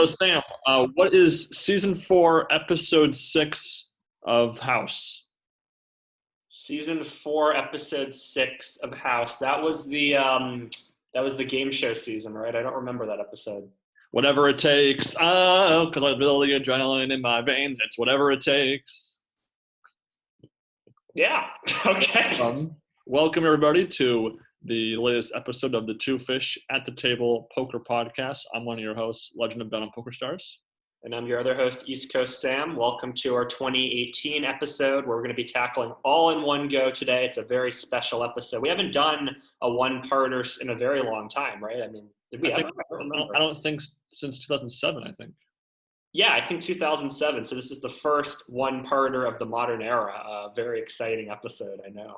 So Sam, what is season 4, episode 6 of House? Season 4, episode 6 of House. That was the game show season, right? I don't remember that episode. Whatever it takes. Oh, because I feel the adrenaline in my veins. It's whatever it takes. Yeah. Okay. Welcome everybody to the latest episode of the Two Fish at the Table Poker Podcast. I'm one of your hosts, Legend of Down on Poker Stars. And I'm your other host, East Coast Sam. Welcome to our 2018 episode, where we're going to be tackling all in one go today. It's a very special episode. We haven't done a one-parter in a very long time, right? I mean, did we ever? I don't think since 2007, I think. Yeah, I think 2007. So this is the first one-parter of the modern era. Very exciting episode, I know.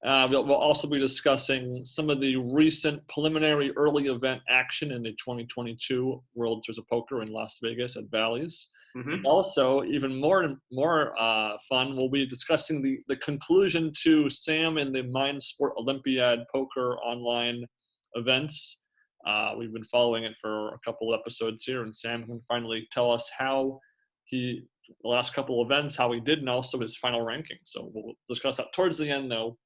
We'll also be discussing some of the recent preliminary early event action in the 2022 World Series of Poker in Las Vegas at Bally's. Mm-hmm. Also, even more fun, we'll be discussing the conclusion to Sam in the Mind Sport Olympiad poker online events. We've been following it for a couple of episodes here, and Sam can finally tell us how the last couple of events, how he did, and also his final ranking. So we'll discuss that towards the end, though.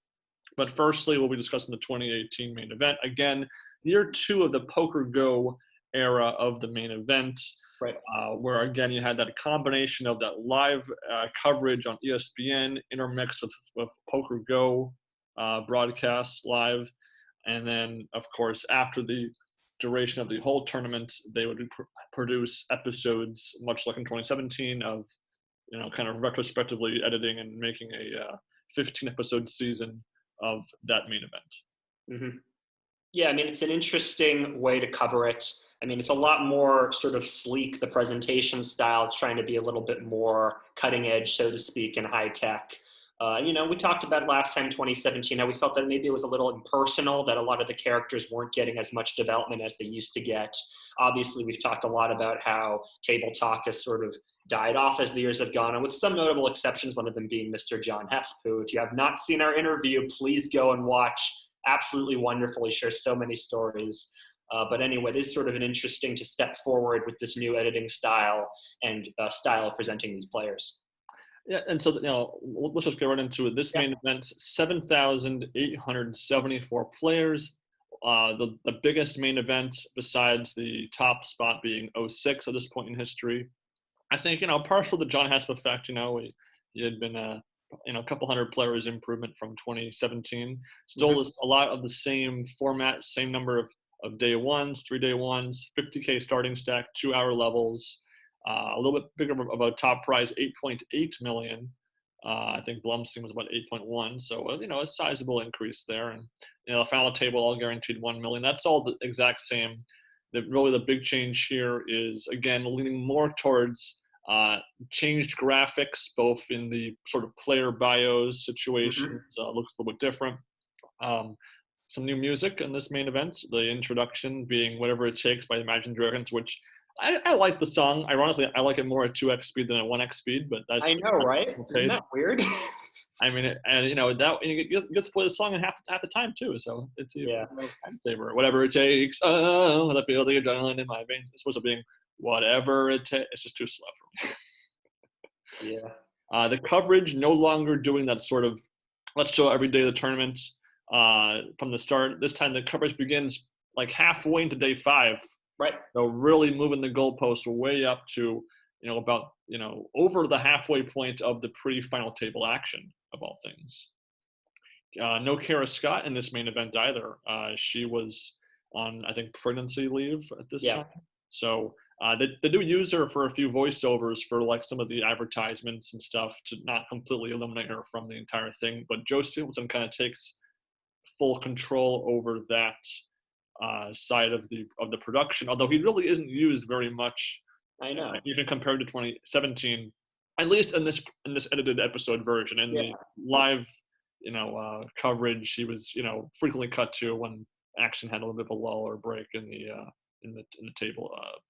But firstly, we'll be discussing the 2018 main event. Again, year 2 of the Pokergo era of the main event, right? Where, again, you had that combination of that live coverage on ESPN intermixed with Pokergo broadcasts live. And then, of course, after the duration of the whole tournament, they would produce episodes, much like in 2017, of, kind of retrospectively editing and making a 15-episode season of that main event. Mm-hmm. Yeah, I mean, it's an interesting way to cover it. I mean, it's a lot more sort of sleek, the presentation style, trying to be a little bit more cutting edge, so to speak, and high tech. We talked about last time, 2017, how we felt that maybe it was a little impersonal, that a lot of the characters weren't getting as much development as they used to get. Obviously, we've talked a lot about how table talk has sort of died off as the years have gone on, with some notable exceptions, one of them being Mr. John Hesp, who, if you have not seen our interview, please go and watch. Absolutely wonderful. He shares so many stories. But anyway, it is sort of an interesting to step forward with this new editing style and style of presenting these players. Yeah, and so, let's just get right into it. This main event, 7,874 players. The biggest main event besides the top spot being 06 at this point in history. I think, partial to the John Hesp effect, he had been a couple hundred players improvement from 2017. Still is a lot of the same format, same number of day ones, 3-day ones, 50K starting stack, 2-hour levels, a little bit bigger of a top prize, 8.8 million. I think Blumstein was about 8.1. So, a sizable increase there. And, the final table all guaranteed 1 million. That's all the exact same. Really the big change here is, again, leaning more towards changed graphics, both in the sort of player bios situation, looks a little bit different. Some new music in this main event, the introduction being Whatever It Takes by Imagine Dragons, which I like the song. Ironically, I like it more at 2x speed than at 1x speed, but that's I know, right? Isn't that weird? I mean, you get to play the song in half the time too, so it's a time saver. Whatever it takes, I feel the adrenaline in my veins. It's supposed to be whatever it takes. It's just too slow for me. Yeah. The coverage no longer doing that sort of let's show every day of the tournament from the start. This time the coverage begins like halfway into day 5. Right. So really moving the goalposts way up to, about, over the halfway point of the pre-final table action of all things. No Kara Scott in this main event either. She was on, I think, pregnancy leave at this time. So they do use her for a few voiceovers for like some of the advertisements and stuff to not completely eliminate her from the entire thing. But Joe Stevenson kind of takes full control over that side of the production, although he really isn't used very much. I know, even compared to 2017, at least in this edited episode version. In the live, coverage, he was frequently cut to when action had a little bit of a lull or break in the table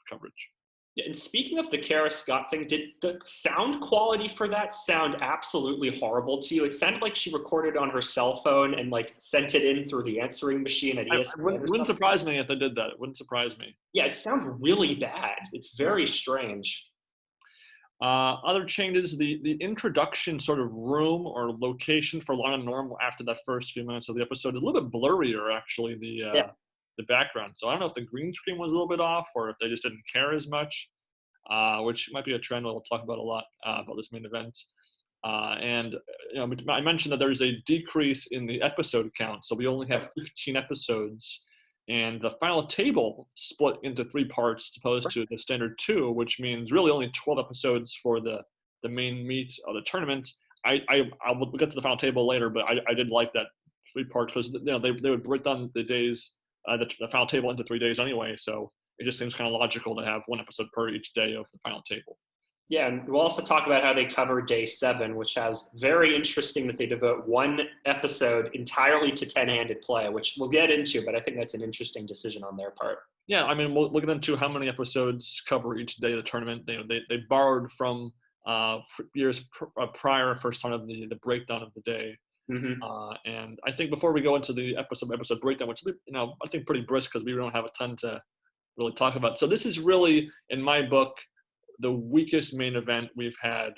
coverage. Yeah, and speaking of the Kara Scott thing, did the sound quality for that sound absolutely horrible to you? It sounded like she recorded on her cell phone and like sent it in through the answering machine at I ESPN or wouldn't something. surprise me if they did that. It wouldn't surprise me. Yeah, it sounds really bad. It's very strange. Other changes, the introduction sort of room or location for Lana Norm after that first few minutes of the episode is a little bit blurrier, actually, Yeah. the background. So I don't know if the green screen was a little bit off or if they just didn't care as much, which might be a trend we'll talk about a lot about this main event. And I mentioned that there's a decrease in the episode count, so we only have 15 episodes, and the final table split into 3 parts as opposed to the standard 2, which means really only 12 episodes for the main meat of the tournament. We'll get to the final table later, but I did like that 3 parts because they would break down the days, the final table into 3 days anyway, so it just seems kind of logical to have 1 episode per each day of the final table. Yeah, and we'll also talk about how they cover day 7, which has very interesting that they devote 1 episode entirely to 10-handed play, which we'll get into, but I think that's an interesting decision on their part. Yeah, I mean, we'll get into how many episodes cover each day of the tournament. They borrowed from years prior, first time of the breakdown of the day. Mm-hmm. And I think before we go into the episode breakdown, which I think pretty brisk because we don't have a ton to really talk about. So this is really, in my book, the weakest main event we've had,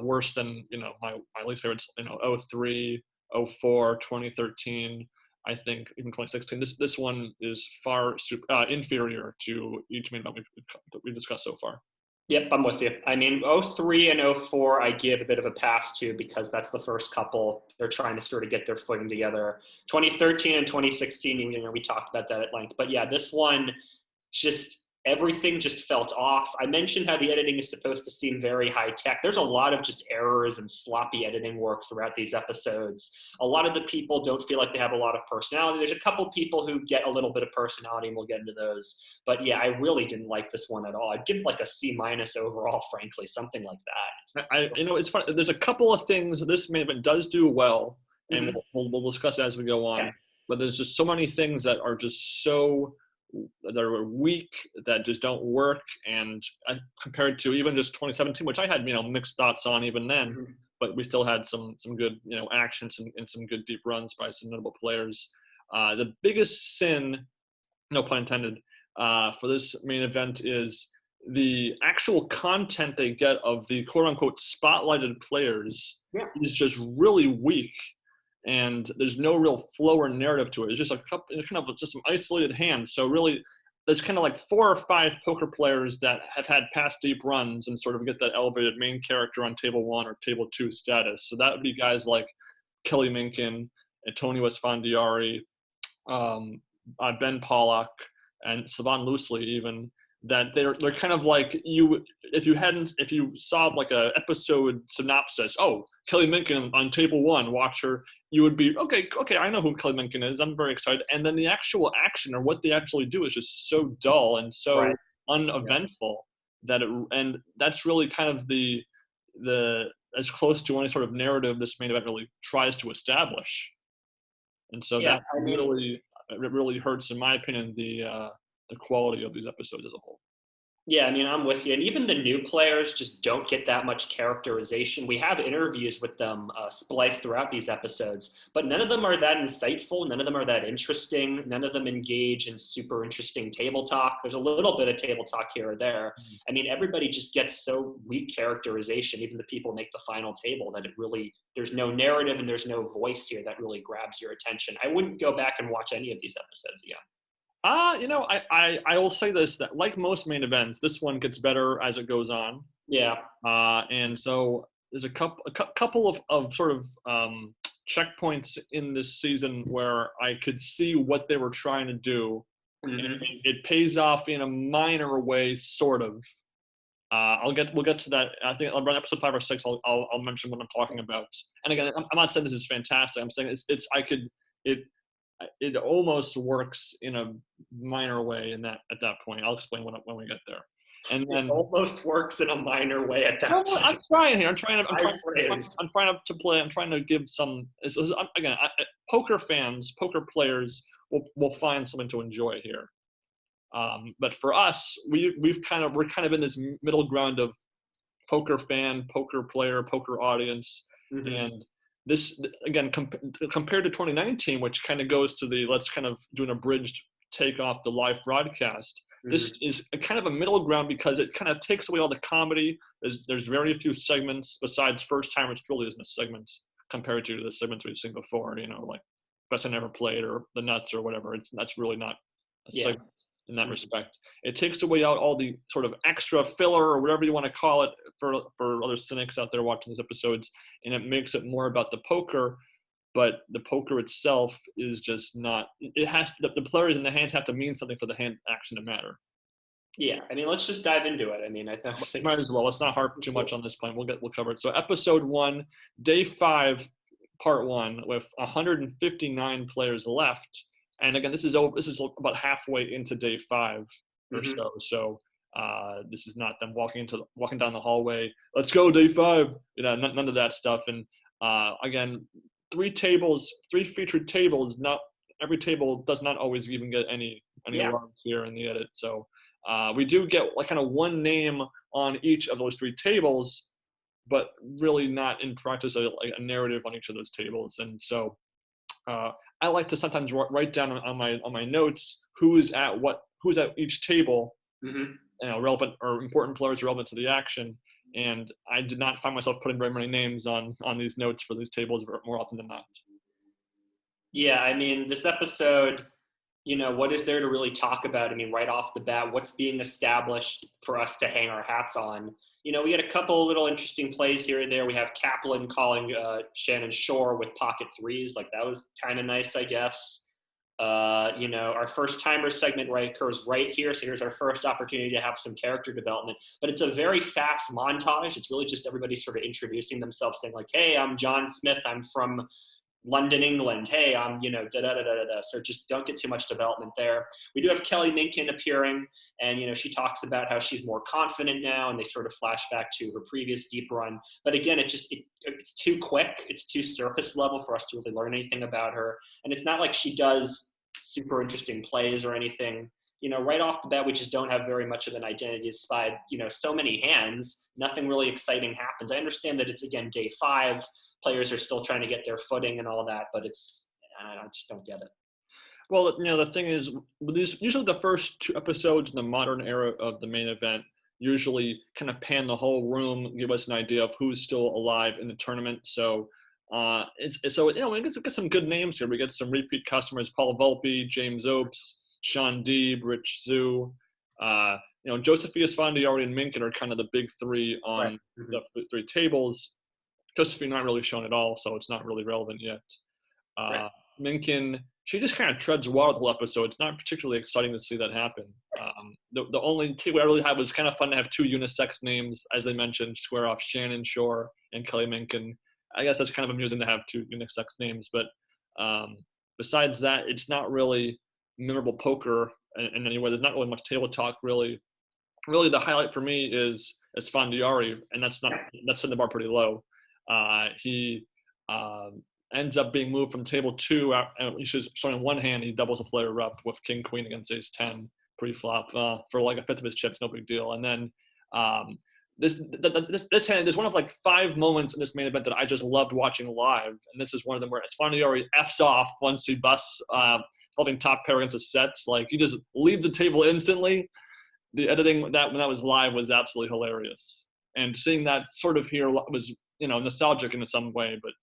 worse than my least favorites. 03, 04, 2013. I think even 2016. This one is far inferior to each main event we've discussed so far. Yep, I'm with you. I mean, 03 and 04, I give a bit of a pass to because that's the first couple. They're trying to sort of get their footing together. 2013 and 2016, we talked about that at length. But yeah, this one, just everything just felt off. I mentioned how the editing is supposed to seem very high tech. There's a lot of just errors and sloppy editing work throughout these episodes. A lot of the people don't feel like they have a lot of personality. There's a couple people who get a little bit of personality, and we'll get into those. But yeah, I really didn't like this one at all. I'd give it like a C- overall, frankly, something like that. It's fun. There's a couple of things this main event does do well, and Mhm. we'll discuss as we go on. Yeah. But there's just so many things that are just so that are weak, that just don't work, and compared to even just 2017, which I had mixed thoughts on even then, Mhm. but we still had some good actions and some good deep runs by some notable players. The biggest sin, no pun intended, for this main event is the actual content they get of the quote-unquote spotlighted players is just really weak, and there's no real flow or narrative to it. It's just just some isolated hands. So really, there's kind of like 4 or 5 poker players that have had past deep runs and sort of get that elevated main character on table 1 or table 2 status. So that would be guys like Kelly Minkin, Antonio Esfandiari, Ben Pollack, and Saban Loosely even, that they're kind of like if you saw like a episode synopsis, oh, Kelly Minkin on table 1, watch her, you would be okay, I know who Kelly Minkin is, I'm very excited. And then the actual action or what they actually do is just so dull and so uneventful and that's really kind of the as close to any sort of narrative this main event really tries to establish. And so that really hurts, in my opinion, the quality of these episodes as a whole. Yeah, I mean, I'm with you. And even the new players just don't get that much characterization. We have interviews with them spliced throughout these episodes, but none of them are that insightful. None of them are that interesting. None of them engage in super interesting table talk. There's a little bit of table talk here or there. I mean, everybody just gets so weak characterization, even the people who make the final table, that there's no narrative and there's no voice here that really grabs your attention. I wouldn't go back and watch any of these episodes again. I will say this, that like most main events, this one gets better as it goes on. Yeah. And so there's a couple of sort of checkpoints in this season where I could see what they were trying to do. Mm-hmm. And it pays off in a minor way, sort of. We'll get to that. I think around episode 5 or 6, I'll mention what I'm talking about. And again, I'm not saying this is fantastic. I'm saying it almost works in a minor way at that point. I'll explain when we get there. And then it almost works in a minor way at that point. I'm trying here. I'm trying to play. I'm trying to give some. Again, poker fans, poker players will find something to enjoy here. But for us, we're kind of in this middle ground of poker fan, poker player, poker audience, and this again compared to 2019, which kind of goes to the let's kind of do an abridged take off the live broadcast. This is a kind of a middle ground because it kind of takes away all the comedy. There's very few segments besides first time, which really isn't a segment compared to the segments we've seen before. Like Best I Never Played or The Nuts or whatever. That's really not a segment in that respect. It takes away out all the sort of extra filler or whatever you want to call it for other cynics out there watching these episodes, and it makes it more about the poker. But the poker itself is just not. It has to, the players in the hands have to mean something for the hand action to matter. Yeah, I mean, let's just dive into it. I mean, I think might as well. Let's not harp too much on this point. We'll cover it. So episode 1, day 5, part 1, with 159 players left. And again, this is about halfway into day 5 or so. So this is not them walking down the hallway. Let's go, day 5. None of that stuff. And again, 3 featured tables. Not every table does not always even get any love here in the edit. So we do get like kind of one name on each of those 3 tables, but really not in practice a narrative on each of those tables. And so I like to sometimes write down on my notes who's at each table, relevant or important players relevant to the action. And I did not find myself putting very many names on these notes for these tables more often than not. Yeah, I mean, this episode, what is there to really talk about? I mean, right off the bat, what's being established for us to hang our hats on? We had a couple little interesting plays here and there. We have Kaplan calling Shannon Shore with pocket threes. Like, that was kind of nice, I guess. Our first timer segment occurs right here. So here's our first opportunity to have some character development, but it's a very fast montage. It's really just everybody sort of introducing themselves, saying like, hey, I'm John Smith. I'm from London, England. Hey, I'm, da-da-da-da-da. So just don't get too much development there. We do have Kelly Minkin appearing, and, she talks about how she's more confident now, and they sort of flash back to her previous deep run. But again, it's too quick. It's too surface level for us to really learn anything about her. And it's not like she does super interesting plays or anything. Right off the bat, we just don't have very much of an identity despite, so many hands. Nothing really exciting happens. I understand that it's, again, day 5. Players are still trying to get their footing and all that, but I just don't get it. Well, the thing is, usually the first 2 episodes in the modern era of the main event usually kind of pan the whole room, give us an idea of who's still alive in the tournament. So we get some good names here. We get some repeat customers: Paul Volpe, James Opes, Sean Deeb, Rich Zhu. Josephine Esfandiari and Minkin are kind of the big 3 on the 3 tables. Josephine not really shown at all, so it's not really relevant yet. Minkin, she just kind of treads water the whole episode. It's not particularly exciting to see that happen. The only table I really had was kind of fun to have 2 unisex names, as they mentioned, square off Shannon Shore and Kelly Minkin. I guess that's kind of amusing to have 2 unisex names, but besides that, it's not really memorable poker in any way. There's not really much table talk, really. Really, the highlight for me is Esfandiari, and that's setting the bar pretty low. He ends up being moved from table 2. He's showing one hand. He doubles a player up with King Queen against Ace 10 pre-flop for like a fifth of his chips, no big deal. And then this hand, there's one of like 5 moments in this main event that I just loved watching live, and this is one of them where Esfandiari f's off once he busts holding top pair against the sets. Like, you just leave the table instantly. The editing when that was live was absolutely hilarious, and seeing that sort of here was nostalgic in some way, but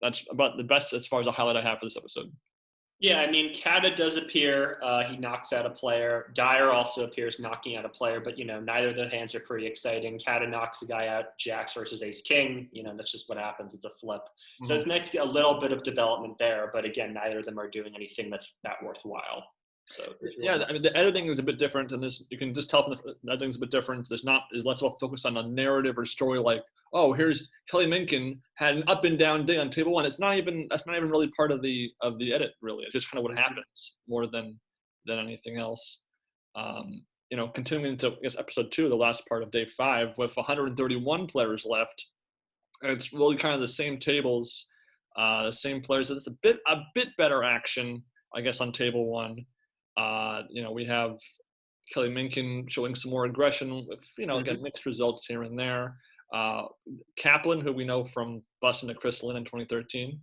that's about the best as far as a highlight I have for this episode. Yeah, I mean, Cada does appear. He knocks out a player. Dyer also appears knocking out a player, but, neither of the hands are pretty exciting. Cada knocks a guy out, jacks versus ace king. That's just what happens. It's a flip. Mm-hmm. So it's nice to get a little bit of development there, but again, neither of them are doing anything that's that worthwhile. So really I mean, the editing is a bit different in this. You can just tell from the editing's a bit different. There's less of a focus on a narrative or story like, oh, here's Kelly Minkin had an up and down day on table 1. That's not even really part of the edit, really. It's just kind of what happens more than anything else. Continuing to episode 2, the last part of day 5, with 131 players left. It's really kind of the same tables, the same players. It's a bit better action, I guess, on table 1. We have Kelly Minkin showing some more aggression with, again, mixed results here and there. Kaplan, who we know from busting to Chris Lynn in 2013,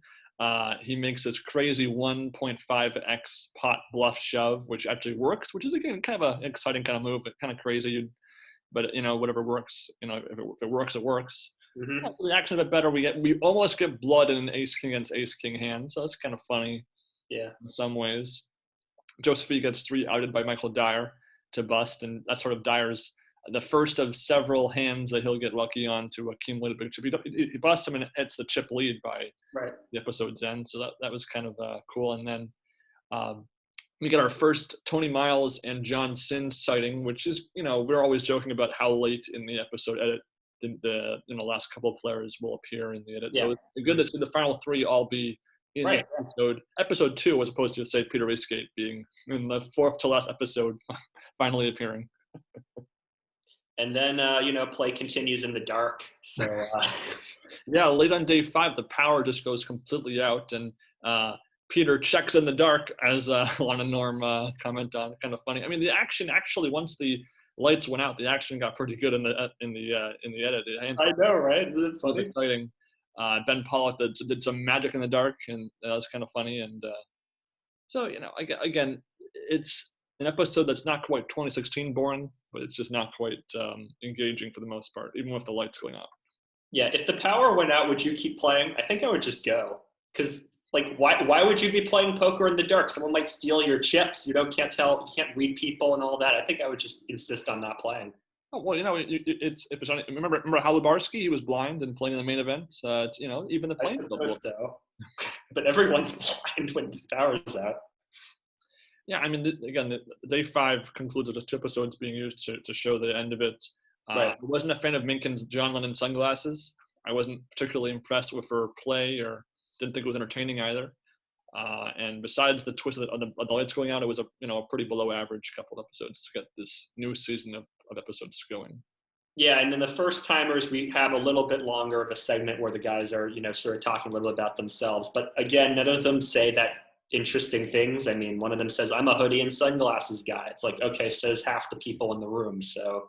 he makes this crazy 1.5x pot bluff shove, which actually works, which is, again, kind of an exciting kind of move, kind of crazy. But, whatever works, if it works, it works. Mm-hmm. The action a bit better. We almost get blood in an ace-king against ace-king hand, so that's kind of funny. Yeah. In some ways. Josephine gets 3 outed by Michael Dyer to bust, and that's sort of Dyer's the first of several hands that he'll get lucky on to accumulate a big chip. He busts him and it's the chip lead by the episode's end, so that was kind of cool. And then we get our first Tony Miles and John Cynn sighting, which is, we're always joking about how late in the episode edit the last couple of players will appear in the edit. Yeah. So it's good to see the final 3 all be in the episode 2, as opposed to, say, Peter Eastgate being in the 4th to last episode, finally appearing. And then, play continues in the dark. So, yeah, late on day 5, the power just goes completely out, and Peter checks in the dark, as Lana Norm comment on. Kind of funny. I mean, the action actually, once the lights went out, the action got pretty good in the edit. I know, right? Isn't it funny? It was exciting. Ben Pollock did some magic in the dark, and that was kind of funny. And so, again, it's an episode that's not quite 2016 boring, but it's just not quite engaging for the most part, even with the lights going off. Yeah, if the power went out, would you keep playing? I think I would just go. Because, why would you be playing poker in the dark? Someone might steal your chips. You can't tell, you can't read people and all that. I think I would just insist on not playing. Oh, well, remember Halubarski? He was blind and playing in the main event. It's, even the playing field. So. But everyone's blind when the power's out. Yeah, I mean, again, the day 5 concludes with the 2 episodes being used to show the end of it. I wasn't a fan of Minkin's John Lennon sunglasses. I wasn't particularly impressed with her play, or didn't think it was entertaining either. And besides the twist of the lights going out, it was a pretty below average couple of episodes to get this new season of episodes going. Yeah, and then the first timers, we have a little bit longer of a segment where the guys are, sort of talking a little bit about themselves. But again, none of them say that interesting things. I mean, one of them says, "I'm a hoodie and sunglasses guy." It's like, okay, says half the people in the room. So,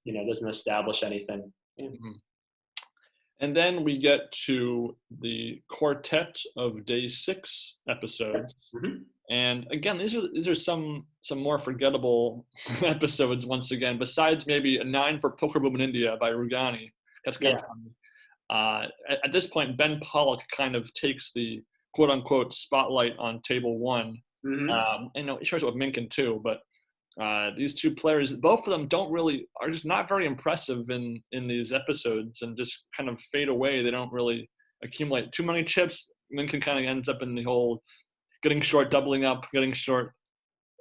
doesn't establish anything. Yeah. Mm-hmm. And then we get to the quartet of day 6 episodes. Mm-hmm. And again, these are some more forgettable episodes once again, besides maybe a 9 for Poker Boom in India by Rugani. That's kind of funny. At this point, Ben Pollock kind of takes the quote unquote spotlight on table 1. Mm-hmm. And he shares it with Minkin too, but these 2 players, both of them are just not very impressive in these episodes, and just kind of fade away. They don't really accumulate too many chips. Minkin kind of ends up in the whole getting short, doubling up, getting short,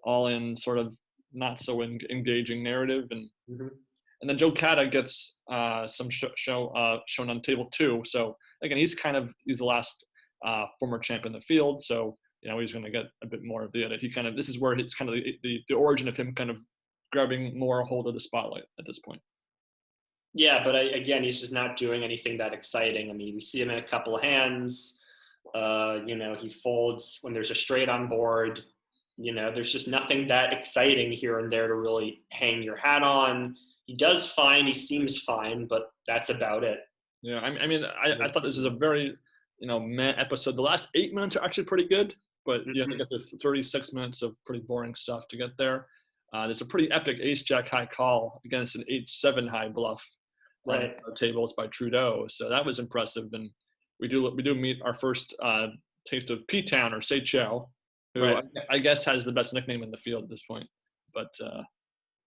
all in sort of not so engaging narrative. And and then Joe Cada gets some shown on table 2. So again, he's the last former champion in the field. So he's going to get a bit more of the edit. This is where it's kind of the origin of him kind of grabbing more hold of the spotlight at this point. Yeah, but again, he's just not doing anything that exciting. I mean, we see him in a couple of hands. He folds when there's a straight on board. There's just nothing that exciting here and there to really hang your hat on. He does fine. He seems fine, but that's about it. Yeah, I thought this was a very, meh episode. The last 8 minutes are actually pretty good, but you have to get the 36 minutes of pretty boring stuff to get there. There's a pretty epic ace-jack high call against an 8-7 high bluff. Tables by Trudeau. So that was impressive. And we do meet our first taste of P-Town, or Say Chow, who I guess has the best nickname in the field at this point. But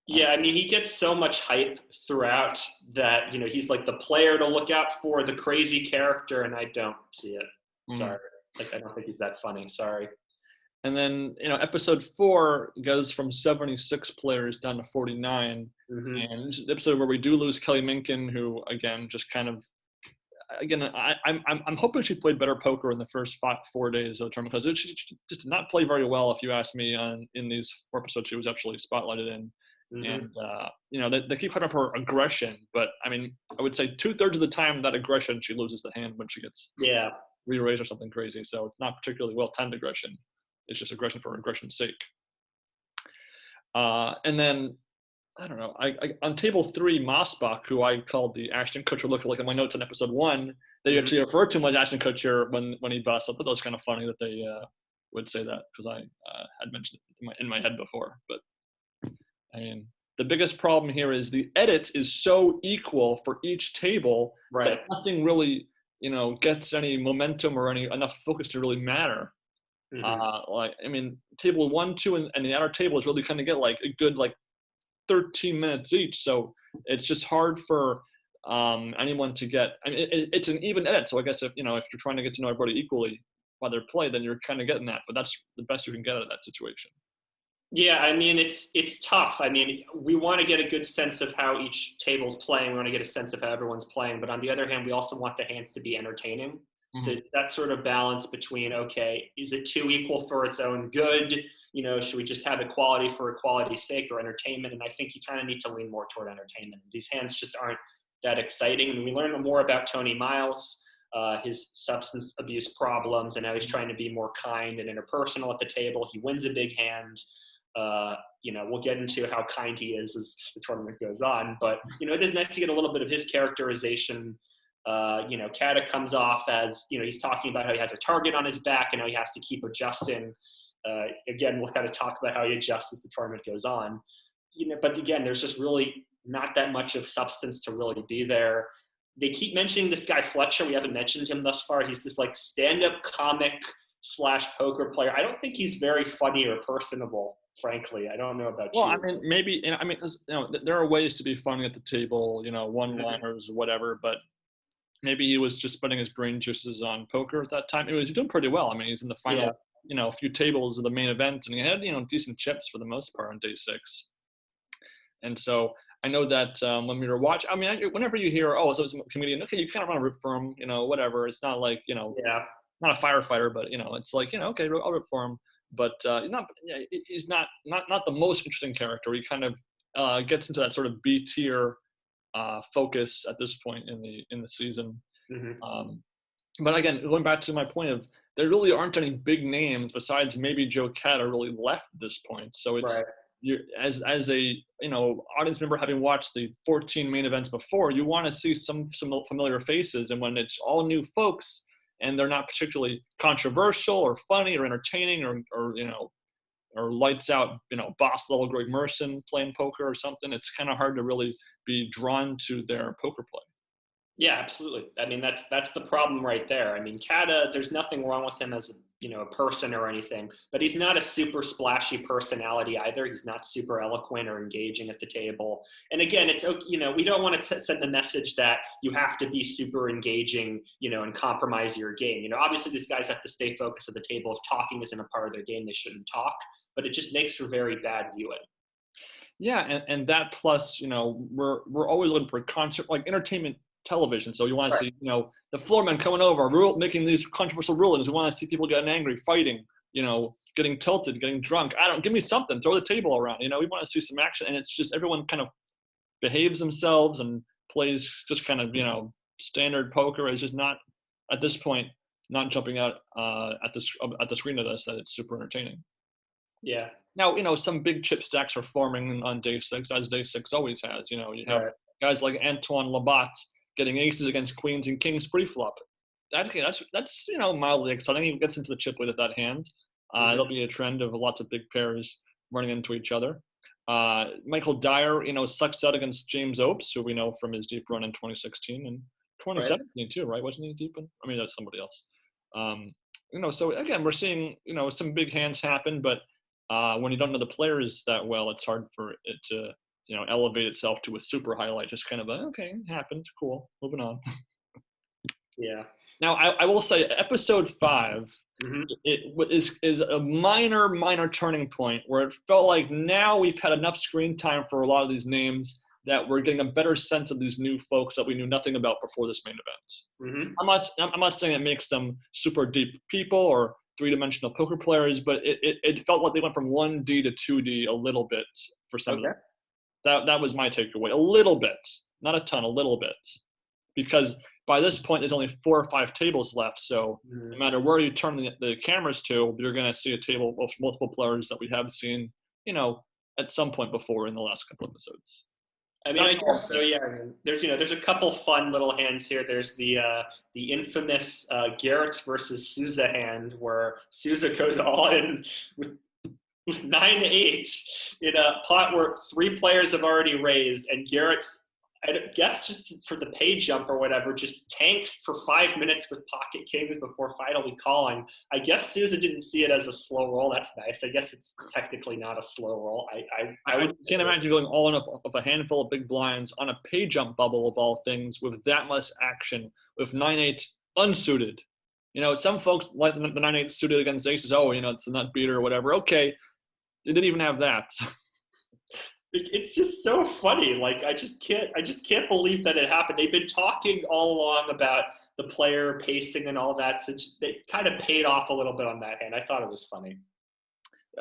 yeah, I mean, he gets so much hype throughout that, he's like the player to look out for, the crazy character, and I don't see it. Sorry. I don't think he's that funny. Sorry. And then, episode 4 goes from 76 players down to 49. Mm-hmm. And this is the episode where we do lose Kelly Minkin, who, again, just kind of, I'm hoping she played better poker in the first 4 days of the tournament, because she just did not play very well, if you ask me, in these 4 episodes she was actually spotlighted in. Mm-hmm. And, they keep hyping up her aggression, but, I would say 2/3 of the time that aggression, she loses the hand when she gets re-raised or something crazy. So it's not particularly well-timed aggression. It's just aggression for aggression's sake. And then, I don't know, I on table 3, Mosbach, who I called the Ashton Kutcher lookalike in my notes in episode 1, they actually referred to him as Ashton Kutcher when he busts. I thought that was kind of funny that they would say that, because I had mentioned it in my head before. But I mean, the biggest problem here is the edit is so equal for each table that nothing really, gets any momentum or enough focus to really matter. Like, I mean, table 1, 2, and the outer tables really kind of get like a good 13 minutes each. So it's just hard for anyone to get. I mean, it's an even edit. So I guess if you're trying to get to know everybody equally by their play, then you're kind of getting that. But that's the best you can get out of that situation. Yeah, I mean, it's tough. I mean, we want to get a good sense of how each table's playing. We want to get a sense of how everyone's playing. But on the other hand, we also want the hands to be entertaining. Mm-hmm. So it's that sort of balance between, okay, is it too equal for its own good? Should we just have equality for equality's sake, or entertainment? And I think you kind of need to lean more toward entertainment. These hands just aren't that exciting. And we learn more about Tony Miles, his substance abuse problems, and how he's trying to be more kind and interpersonal at the table. He wins a big hand. We'll get into how kind he is as the tournament goes on, but it is nice to get a little bit of his characterization. Cada comes off as, he's talking about how he has a target on his back and how he has to keep adjusting. Again, we'll kind of talk about how he adjusts as the tournament goes on. But again, there's just really not that much of substance to really be there. They keep mentioning this guy Fletcher. We haven't mentioned him thus far. He's this stand-up comic / poker player. I don't think he's very funny or personable, frankly. I don't know about you. Well, I mean, maybe, there are ways to be funny at the table, one-liners or whatever, but maybe he was just spending his brain juices on poker at that time. He was doing pretty well. I mean, he's in the final, a few tables of the main event, and he had, decent chips for the most part on day 6. And so I know that when we were watching, I mean, whenever you hear, so it's a comedian, okay, you kind of want to root for him, whatever. It's not like, not a firefighter, but, it's like, okay, I'll root for him. But he's not the most interesting character. He kind of gets into that sort of B tier focus at this point in the season. Mm-hmm. But again, going back to my point of, there really aren't any big names besides maybe Joe Cada really left at this point. So it's you as a audience member, having watched the 14 main events before, you want to see some familiar faces, and when it's all new folks and they're not particularly controversial or funny or entertaining or lights out, boss level Greg Merson playing poker or something, it's kind of hard to really be drawn to their poker play. Yeah, absolutely. I mean, that's the problem right there. I mean, Cada, there's nothing wrong with him as a person or anything, but he's not a super splashy personality either. He's not super eloquent or engaging at the table. And again, it's, we don't want to send the message that you have to be super engaging, and compromise your game. Obviously these guys have to stay focused at the table. If talking isn't a part of their game, they shouldn't talk, but it just makes for very bad viewing. Yeah, and that plus, we're always looking for entertainment television. So you want to see, the floormen coming over, making these controversial rulings. We want to see people getting angry, fighting, getting tilted, getting drunk. Give me something, throw the table around. We want to see some action. And it's just everyone kind of behaves themselves and plays just kind of, standard poker. Is just not, at this point, not jumping out at the screen of us that it's super entertaining. Yeah. Now, some big chip stacks are forming on day 6, as day 6 always has. You have guys like Antoine Labat getting aces against queens and kings pre-flop. That's mildly exciting. He gets into the chip with that hand. There'll be a trend of lots of big pairs running into each other. Michael Dyer, sucks out against James Opes, who we know from his deep run in 2016 and 2017 too, right? Wasn't he deep in? I mean, that's somebody else. So again, we're seeing, some big hands happen, but when you don't know the players that well, it's hard for it to, elevate itself to a super highlight. Just kind of okay, it happened, cool, moving on. Yeah. Now, I will say, episode 5 is a minor turning point where it felt like now we've had enough screen time for a lot of these names that we're getting a better sense of these new folks that we knew nothing about before this main event. Mm-hmm. I'm not saying it makes them super deep people or three-dimensional poker players, but it felt like they went from 1D to 2D a little bit for some of them. That was my takeaway. A little bit, not a ton, a little bit. Because by this point, there's only 4 or 5 tables left. So no matter where you turn the cameras to, you're going to see a table with multiple players that we have seen, at some point before in the last couple episodes. I mean, I guess so. Yeah, I mean, there's a couple fun little hands here. There's the infamous Garrett versus Souza hand where Souza goes all in with 9-8 in a pot where 3 players have already raised, and Garrett's, I guess just for the pay jump or whatever, just tanks for 5 minutes with pocket kings before finally calling. I guess Souza didn't see it as a slow roll. That's nice. I guess it's technically not a slow roll. I can't imagine going all in of a handful of big blinds on a pay jump bubble of all things with that much action with 9-8 unsuited. Some folks like the 9-8 suited against aces. Oh, it's a nut beater or whatever. Okay, they didn't even have that. It's just so funny. Like I just can't believe that it happened. They've been talking all along about the player pacing and all that, so they kind of paid off a little bit on that hand. I thought it was funny.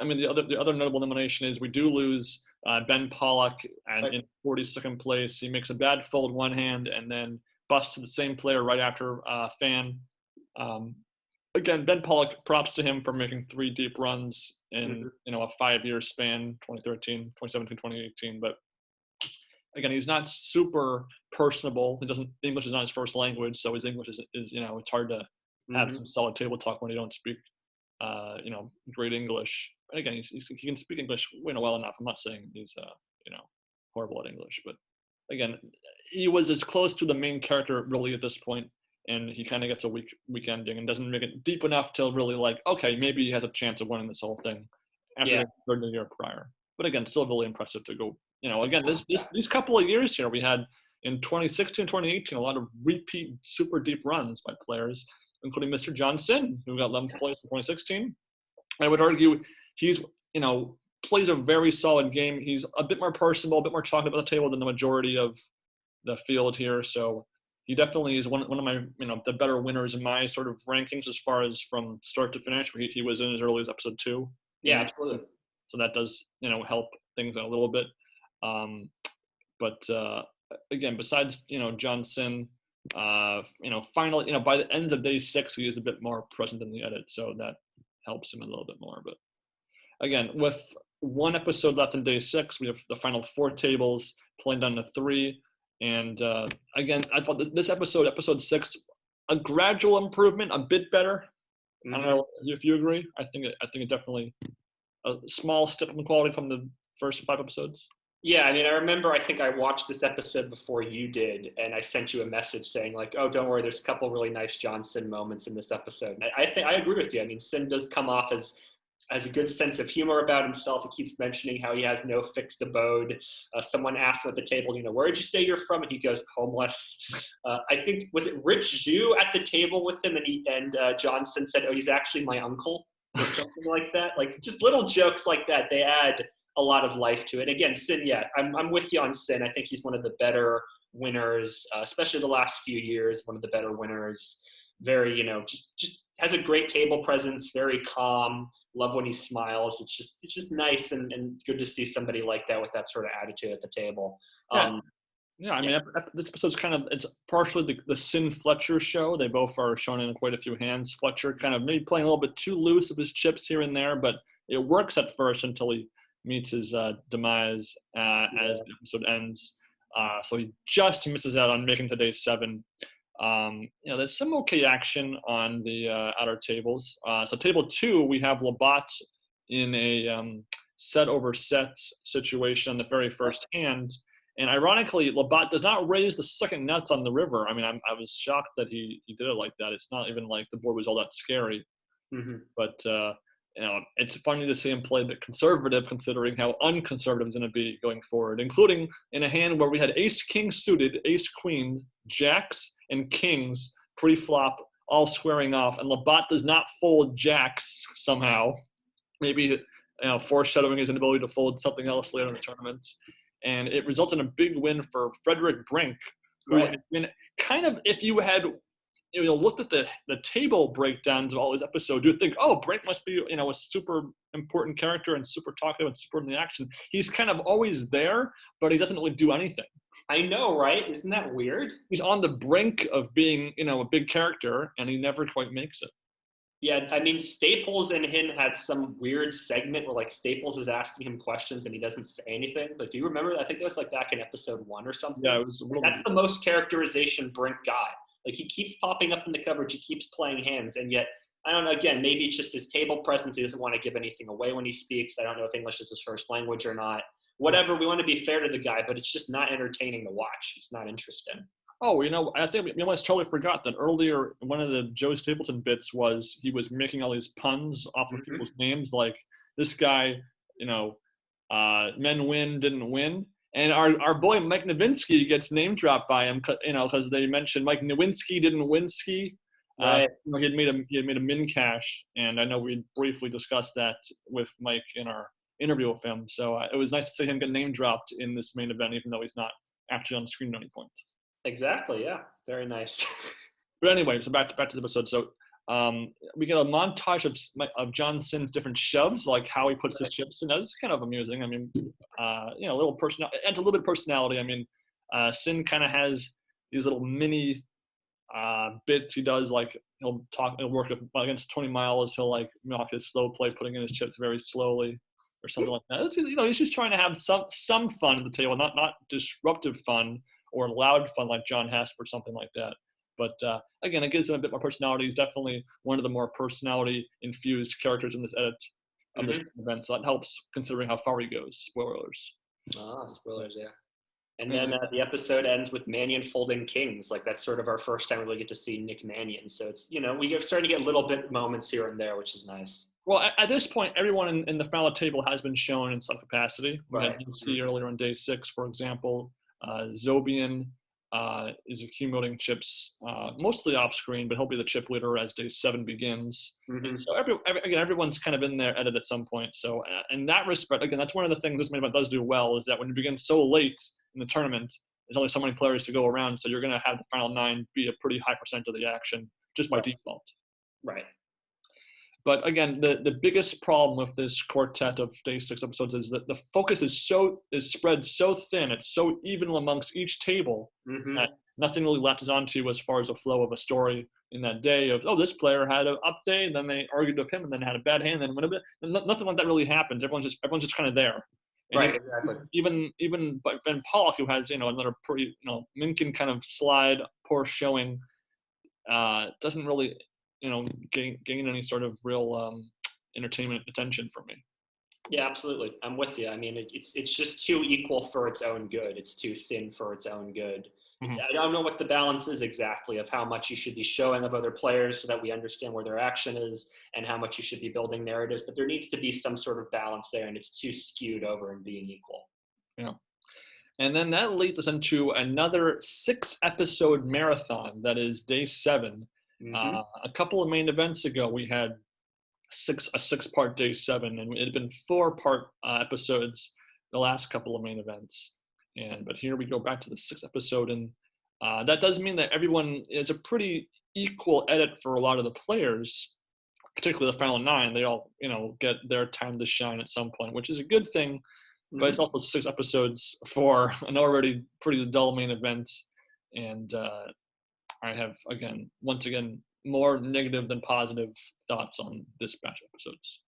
I mean, the other notable elimination is we do lose Ben Pollock in 42nd place. He makes a bad fold one hand and then busts to the same player right after Fan. Again, Ben Pollock, props to him for making 3 deep runs in a 5-year span, 2013, 2017, 2018. But again, he's not super personable. English is not his first language, so his English is it's hard to have some solid table talk when you don't speak great English. And again, he can speak English well enough. I'm not saying he's horrible at English, but again, he was as close to the main character really at this point. And he kind of gets a weak ending and doesn't make it deep enough to really okay, maybe he has a chance of winning this whole thing after the year prior. But again, still really impressive to go. Again, these couple of years here we had in 2016, 2018, a lot of repeat super deep runs by players, including Mr. John Cynn, who got 11th place in 2016. I would argue he's plays a very solid game. He's a bit more personable, a bit more talking about the table than the majority of the field here. So he definitely is one of my, the better winners in my sort of rankings as far as from start to finish. He was in as early as episode 2. Yeah, absolutely. So that does, help things out a little bit. But again, besides, John Cynn, finally, by the end of day 6, he is a bit more present in the edit. So that helps him a little bit more. But again, with 1 episode left in day 6, we have the final 4 tables playing down to 3. And again, I thought this episode 6, a gradual improvement, a bit better. I don't know if you agree. I think it definitely a small step in quality from the first 5 episodes. Yeah, I mean, I think I watched this episode before you did, and I sent you a message saying oh, don't worry, there's a couple really nice John Cynn moments in this episode. And I agree with you. I mean, Cynn does come off as a good sense of humor about himself. He keeps mentioning how he has no fixed abode. Someone asked him at the table, where did you say you're from? And he goes, homeless. I think, was it Rich Zhu at the table with him? And John Cynn said, oh, he's actually my uncle or something like that. Just little jokes like that. They add a lot of life to it. Again, Cynn, yeah, I'm with you on Cynn. I think he's one of the better winners, especially the last few years, one of the better winners. Very, just has a great table presence, very calm. Love when he smiles. It's just nice and good to see somebody like that with that sort of attitude at the table. I mean, this episode's it's partially the Cynn Fletcher show. They both are shown in quite a few hands. Fletcher kind of maybe playing a little bit too loose of his chips here and there, but it works at first until he meets his demise as the episode ends. So he just misses out on making to day 7. There's some okay action on the outer tables. So table 2, we have Labat in a set over sets situation on the very first hand. And ironically, Labat does not raise the second nuts on the river. I mean, I was shocked that he did it like that. It's not even like the board was all that scary. But, it's funny to see him play a bit conservative considering how unconservative he's going to be going forward, including in a hand where we had ace-king suited, ace-queen, jacks, and kings pre-flop all squaring off. And Labat does not fold jacks somehow. Maybe foreshadowing his inability to fold something else later in the tournament. And it results in a big win for Frederick Brink, who had been kind of, if you had looked at the table breakdowns of all these episodes, you'd think, oh, Brink must be, a super important character and super talkative and super in the action. He's kind of always there, but he doesn't really do anything. I know, right? Isn't that weird? He's on the brink of being, a big character, and he never quite makes it. Yeah, I mean, Staples and him had some weird segment where like Staples is asking him questions and he doesn't say anything. Like, do you remember that? I think that was like back in episode 1 or something. Yeah, it was a Like, little. that's the most characterization Brink got. Like, he keeps popping up in the coverage, he keeps playing hands, and yet I don't know. Again, maybe it's just his table presence. He doesn't want to give anything away when he speaks. I don't know if English is his first language or not. Whatever. We want to be fair to the guy, but it's just not entertaining to watch. It's not interesting. Oh, I think we almost totally forgot that earlier. One of the Joe Stapleton bits was he was making all these puns off of people's names, like this guy, men win, didn't win. And our boy Mike Nowinski gets name dropped by him, because they mentioned Mike Nowinski didn't win ski. Right. He had made a min cash, and I know we briefly discussed that with Mike in our interview with him. So it was nice to see him get name dropped in this main event, even though he's not actually on the screen at any point. Exactly. Yeah. Very nice. But anyway, so back to the episode. So we get a montage of John Cynn's different shoves, like how he puts his chips in. That's kind of amusing. I mean, a little personality. Adds a little bit of personality. I mean, Cynn kind of has these little mini bits he does. Like he'll work against 20 miles. He'll like mock his slow play, putting in his chips very slowly, or something like that. He's just trying to have some fun at the table, not disruptive fun or loud fun like John Hesp or something like that. But again, it gives him a bit more personality. He's definitely one of the more personality-infused characters in this edit of this event. So that helps considering how far he goes. Spoilers. Spoilers, yeah. And then the episode ends with Manion folding kings. Like, that's sort of our first time we really get to see Nic Manion. So it's, we're starting to get little bit moments here and there, which is nice. Well, at this point, everyone in the final table has been shown in some capacity. We had DC earlier on day 6, for example. Zobian is accumulating chips, mostly off screen, but he'll be the chip leader as day 7 begins. So everyone's kind of in there edit at some point. So in that respect, again, that's one of the things this main event does do well, is that when you begin so late in the tournament, there's only so many players to go around, so you're going to have the final 9 be a pretty high % of the action just by default. Right. But again, the biggest problem with this quartet of day 6 episodes is that the focus is spread so thin, it's so even amongst each table that nothing really latches onto as far as the flow of a story in that day of, this player had an up day, and then they argued with him, and then had a bad hand, and then nothing like that really happens. Everyone's just kind of there. And right, exactly. Even Ben Pollock, who has another pretty Minkin kind of slide, poor showing, doesn't really gain any sort of real entertainment attention from me. Yeah, absolutely. I'm with you. I mean, it's just too equal for its own good. It's too thin for its own good. I don't know what the balance is exactly of how much you should be showing of other players so that we understand where their action is and how much you should be building narratives. But there needs to be some sort of balance there, and it's too skewed over and being equal. Yeah. And then that leads us into another 6-episode marathon. That is day 7. A couple of main events ago, we had a 6-part day 7, and it had been 4-part episodes the last couple of main events. But here we go back to the 6th episode, and that does mean that everyone is a pretty equal edit for a lot of the players, particularly the final 9. They all get their time to shine at some point, which is a good thing. But it's also 6 episodes for an already pretty dull main event, and I have, once again, more negative than positive thoughts on this batch of episodes.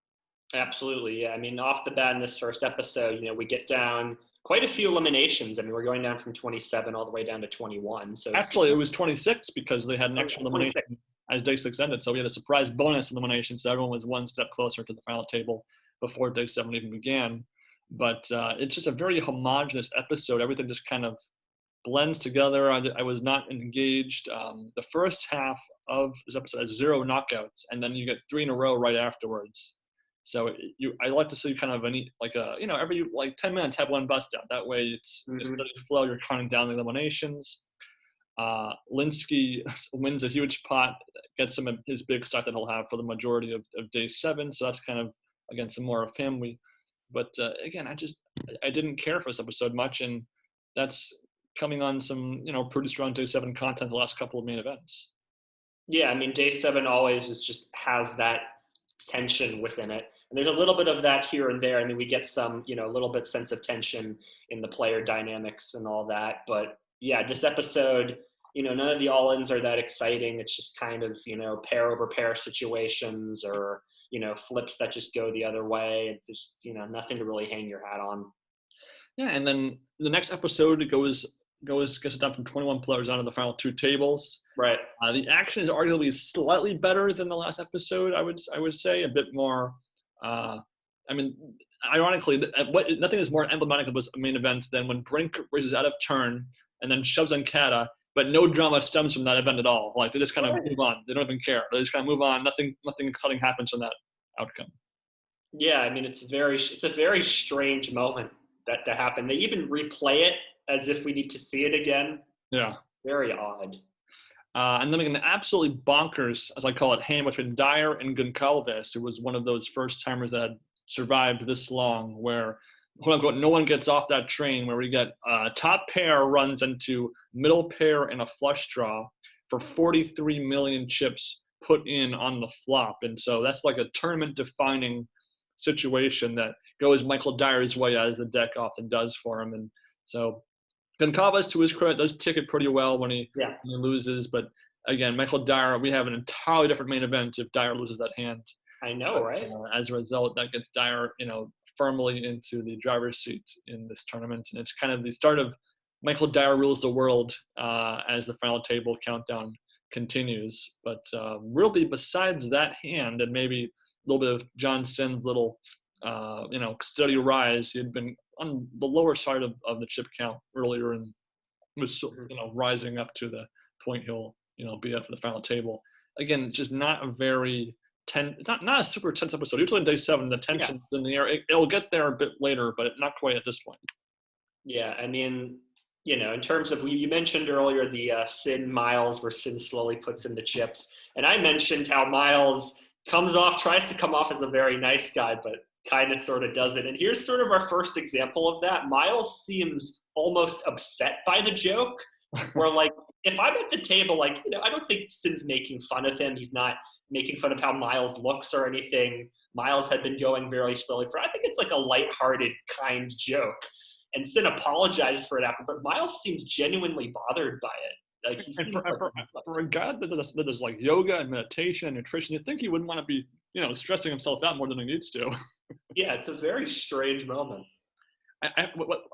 Absolutely, yeah. I mean, off the bat in this first episode, we get down quite a few eliminations. I mean, we're going down from 27 all the way down to 21. So actually, it was 26 because they had an extra elimination as day 6 ended. So we had a surprise bonus elimination, so everyone was one step closer to the final table before day 7 even began. But it's just a very homogenous episode. Everything just kind of blends together. I was not engaged. The first half of this episode has 0 knockouts, and then you get 3 in a row right afterwards. So I like to see kind of every 10 minutes have one bust out. That way it's steady flow. You're counting down the eliminations. Linsky wins a huge pot, gets him his big stock that he'll have for the majority of day 7. So that's kind of, again, some more of him. But again, I didn't care for this episode much, and that's coming on some, pretty strong day 7 content the last couple of main events. Yeah, I mean, day 7 always just has that tension within it. And there's a little bit of that here and there. I mean, we get some, a little bit sense of tension in the player dynamics and all that. But yeah, this episode, None of the all-ins are that exciting. It's just kind of, pair over pair situations or, flips that just go the other way. There's, nothing to really hang your hat on. Yeah, and then the next episode gets it down from 21 players down to the final 2 tables. Right. The action is arguably slightly better than the last episode. I would say a bit more. Ironically, nothing is more emblematic of a main event than when Brink races out of turn and then shoves on Cada, but no drama stems from that event at all. Like they just kind of move on. They don't even care. They just kind of move on. Nothing exciting happens from that outcome. Yeah, it's a very strange moment that happened. They even replay it as if we need to see it again. Yeah. Very odd. And then an absolutely bonkers, as I call it, hand between Dyer and Goncalves, who was one of those first timers that had survived this long, where quote unquote no one gets off that train, where we get top pair runs into middle pair and a flush draw for 43 million chips put in on the flop. And so that's like a tournament defining situation that goes Michael Dyer's way, as the deck often does for him. And so Goncalves, to his credit, does ticket pretty well when he loses. But again, Michael Dyer, we have an entirely different main event if Dyer loses that hand. I know, right? As a result, that gets Dyer, firmly into the driver's seat in this tournament. And it's kind of the start of Michael Dyer rules the world as the final table countdown continues. But really, besides that hand and maybe a little bit of John Cynn's little, steady rise, he had been on the lower side of the chip count earlier and was, rising up to the point he'll, be at for the final table. Again, just not a very not a super tense episode. Usually in day 7, the tension's in the air. It'll get there a bit later, but not quite at this point. Yeah, in terms of, you mentioned earlier the Cynn Miles, where Cynn slowly puts in the chips. And I mentioned how Miles tries to come off as a very nice guy, but kind of sort of doesn't. And here's sort of our first example of that. Miles seems almost upset by the joke, where like, if I'm at the table, like, I don't think Cynn's making fun of him. He's not making fun of how Miles looks or anything. Miles had been going very slowly I think it's like a lighthearted, kind joke. And Cynn apologizes for it after, but Miles seems genuinely bothered by it. Like for a guy that does like yoga and meditation and nutrition, you'd think he wouldn't want to be, stressing himself out more than he needs to. Yeah, it's a very strange moment.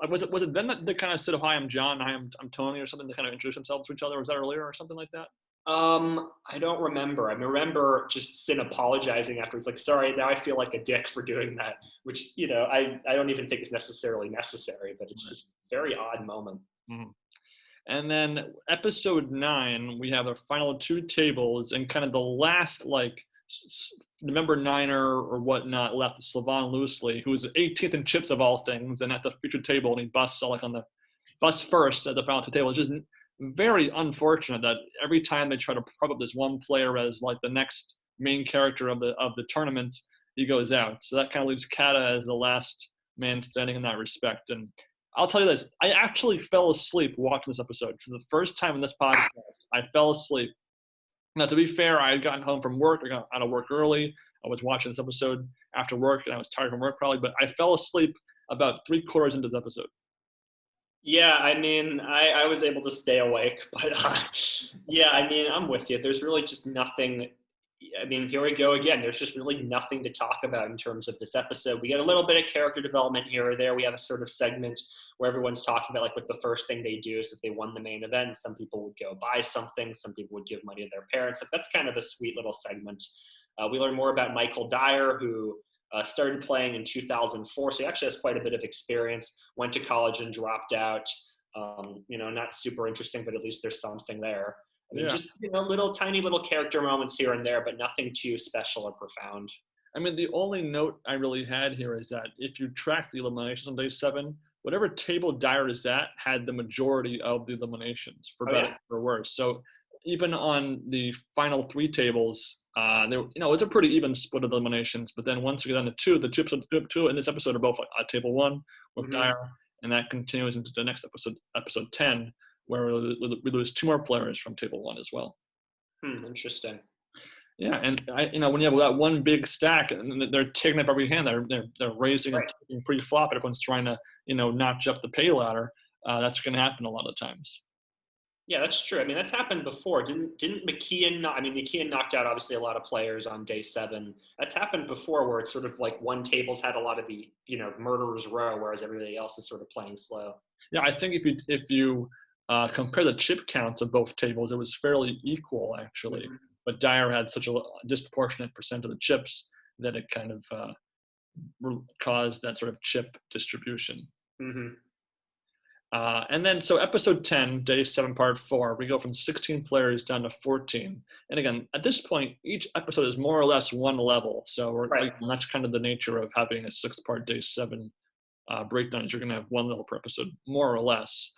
Was it then that they kind of said, "Oh, hi, I'm John, hi, I'm Tony," or something? They kind of introduced themselves to each other. Was that earlier or something like that? I don't remember. I remember just Cynn apologizing afterwards, like, sorry, now I feel like a dick for doing that, which, I don't even think is necessarily necessary, but it's just a very odd moment. Mm-hmm. And then episode 9, we have the final 2 tables and kind of the last, like, the number 9er or whatnot left, Slavan Loosely, who was 18th in chips of all things, and at the featured table, and he busts on the bust first at the final 2 table. It's just very unfortunate that every time they try to prop up this one player as like the next main character of the tournament, he goes out. So that kind of leaves Cada as the last man standing in that respect. And I'll tell you this, I actually fell asleep watching this episode. For the first time in this podcast, I fell asleep. Now, to be fair, I had gotten home from work. I got out of work early. I was watching this episode after work, and I was tired from work probably, but I fell asleep about 3/4 into this episode. Yeah, I was able to stay awake, but yeah, I'm with you. There's really just nothing. Here we go again. There's just really nothing to talk about in terms of this episode. We get a little bit of character development here or there. We have a sort of segment where everyone's talking about like what the first thing they do is if they won the main event. Some people would go buy something. Some people would give money to their parents. Like, that's kind of a sweet little segment. We learn more about Michael Dyer, who started playing in 2004, so he actually has quite a bit of experience, went to college and dropped out. Not super interesting, but at least there's something there. Just, tiny little character moments here and there, but nothing too special or profound. The only note I really had here is that if you track the eliminations on day 7, whatever table Dyer is at had the majority of the eliminations, for better or worse. So even on the final 3 tables, it's a pretty even split of eliminations. But then once we get on the 2, the 2 in this episode are both at table 1 with Dyer, and that continues into the next episode 10, where we lose 2 more players from table 1 as well. Interesting. Yeah, and when you have that one big stack and they're taking up every hand, they're raising and taking pre-flop, and everyone's trying to notch up the pay ladder. That's going to happen a lot of times. Yeah, that's true. I mean, that's happened before. Didn't McKeon? I mean, McKeon knocked out obviously a lot of players on day 7. That's happened before, where it's sort of like one table's had a lot of the murderer's row, whereas everybody else is sort of playing slow. Yeah, I think if you compare the chip counts of both tables, it was fairly equal actually. Mm-hmm. But Dyer had such a disproportionate percent of the chips that it kind of caused that sort of chip distribution. Mm-hmm. And then, so episode 10, day 7, part 4, we go from 16 players down to 14. And again, at this point, each episode is more or less one level. So Right. that's kind of the nature of having a 6-part day 7 breakdown. Is you're going to have one level per episode, more or less.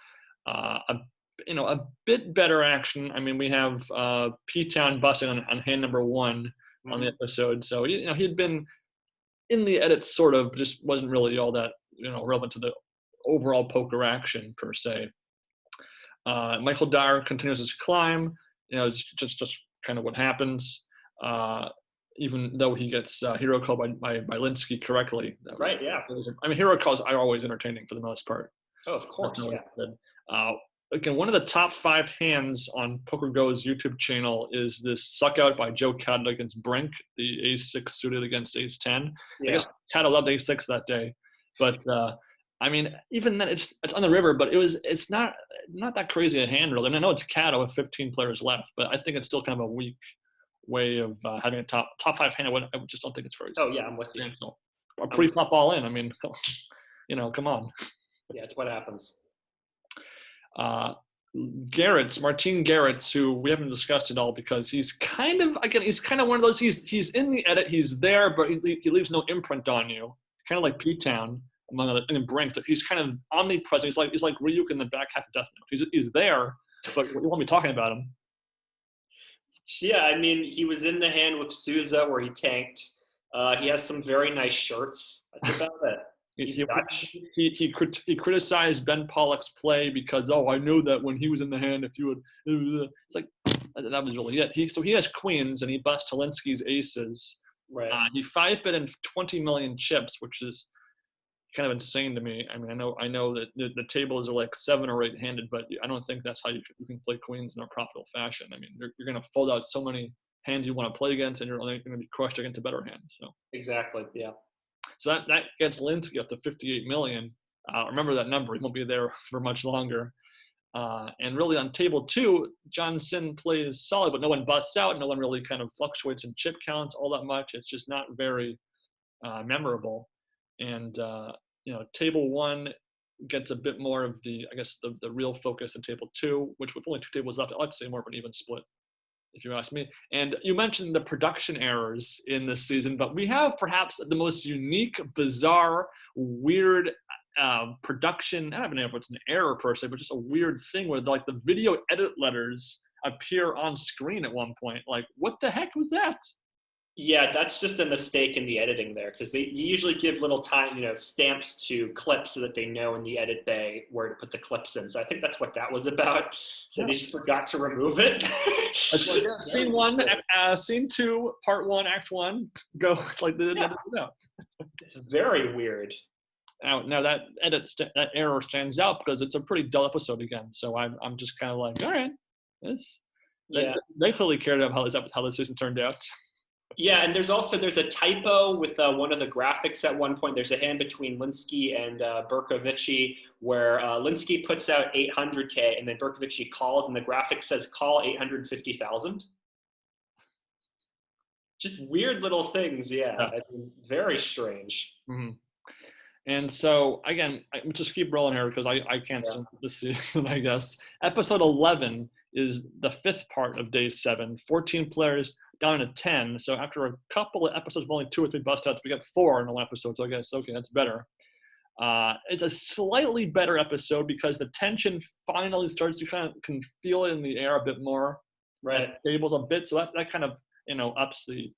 A bit better action. I mean, we have P-Town busting on hand number 1 on the episode. So he'd been in the edits, sort of, just wasn't really all that relevant to the overall poker action per se. Michael Dyer continues his climb. It's just kind of what happens. Even though he gets hero called by Linsky correctly. Right. Yeah. I mean, hero calls are always entertaining for the most part. Oh, of course. Yeah. Again, one of the top 5 hands on PokerGo's YouTube channel is this suck out by Joe Cada against Brink, the ace-6 suited against ace-10. Yeah. I guess Cada loved ace-6 that day, but I mean, even then, it's on the river, but it's not that crazy a hand, really. I mean, I know it's Cada with 15 players left, but I think it's still kind of a weak way of having a top 5 hand. I just don't think it's very. Oh yeah, I'm with you. Or pre-flop all in. I mean, come on. Yeah, it's what happens. Martin Garrett's, who we haven't discussed at all because he's kind of one of those. He's in the edit, he's there, but he leaves no imprint on you. Kind of like P-Town, among other, and Brink. He's kind of omnipresent. He's like Ryuk in the back half of Death Note. He's there, but you won't be talking about him. Yeah, I mean, he was in the hand with Souza where he tanked. He has some very nice shirts. That's about it. He criticized Ben Pollock's play because, I knew that when he was in the hand, if you would, it's like, that was really it. So he has queens and he busts Talinsky's aces. Right. He 5-bet in 20 million chips, which is kind of insane to me. I mean, I know that the tables are like 7 or 8 handed, but I don't think that's how you can play queens in a profitable fashion. I mean, you're going to fold out so many hands you want to play against, and you're only going to be crushed against a better hand. So exactly, yeah. So that gets Linsky up to 58 million. Remember that number; he won't be there for much longer. And really, on table 2, John Cynn plays solid, but no one busts out. No one really kind of fluctuates in chip counts all that much. It's just not very memorable. And table 1 gets a bit more of the real focus in table 2, which with only 2 tables left, I'd say more of an even split, if you ask me. And you mentioned the production errors in this season, but we have perhaps the most unique, bizarre, weird production. I don't even know if it's an error per se, but just a weird thing where like the video edit letters appear on screen at one point. Like, what the heck was that? Yeah, that's just a mistake in the editing there, because they usually give little time, stamps to clips so that they know in the edit bay where to put the clips in. So I think that's what that was about. So they just forgot to remove it. Like, scene 1, scene 2, part 1, act 1, go like the. Yeah. It's very weird. Now that that error stands out because it's a pretty dull episode again. So I'm just kind of like, all right, they clearly cared about how this season turned out. Yeah, and there's a typo with one of the graphics at one point. There's a hand between Linsky and Berkovici where Linsky puts out 800K and then Berkovici calls and the graphic says call 850,000. Just weird little things, yeah. I mean, very strange. Mm-hmm. And so, again, just keep rolling here because I can't stand this season, I guess. Episode 11 is the 5th part of day 7. 14 players down to 10. So after a couple of episodes of only 2 or 3 bust outs, we got 4 in one episode. So I guess, okay, that's better. It's a slightly better episode because the tension finally starts. You kind of can feel it in the air a bit more. Right. Tables a bit. So that kind of, ups the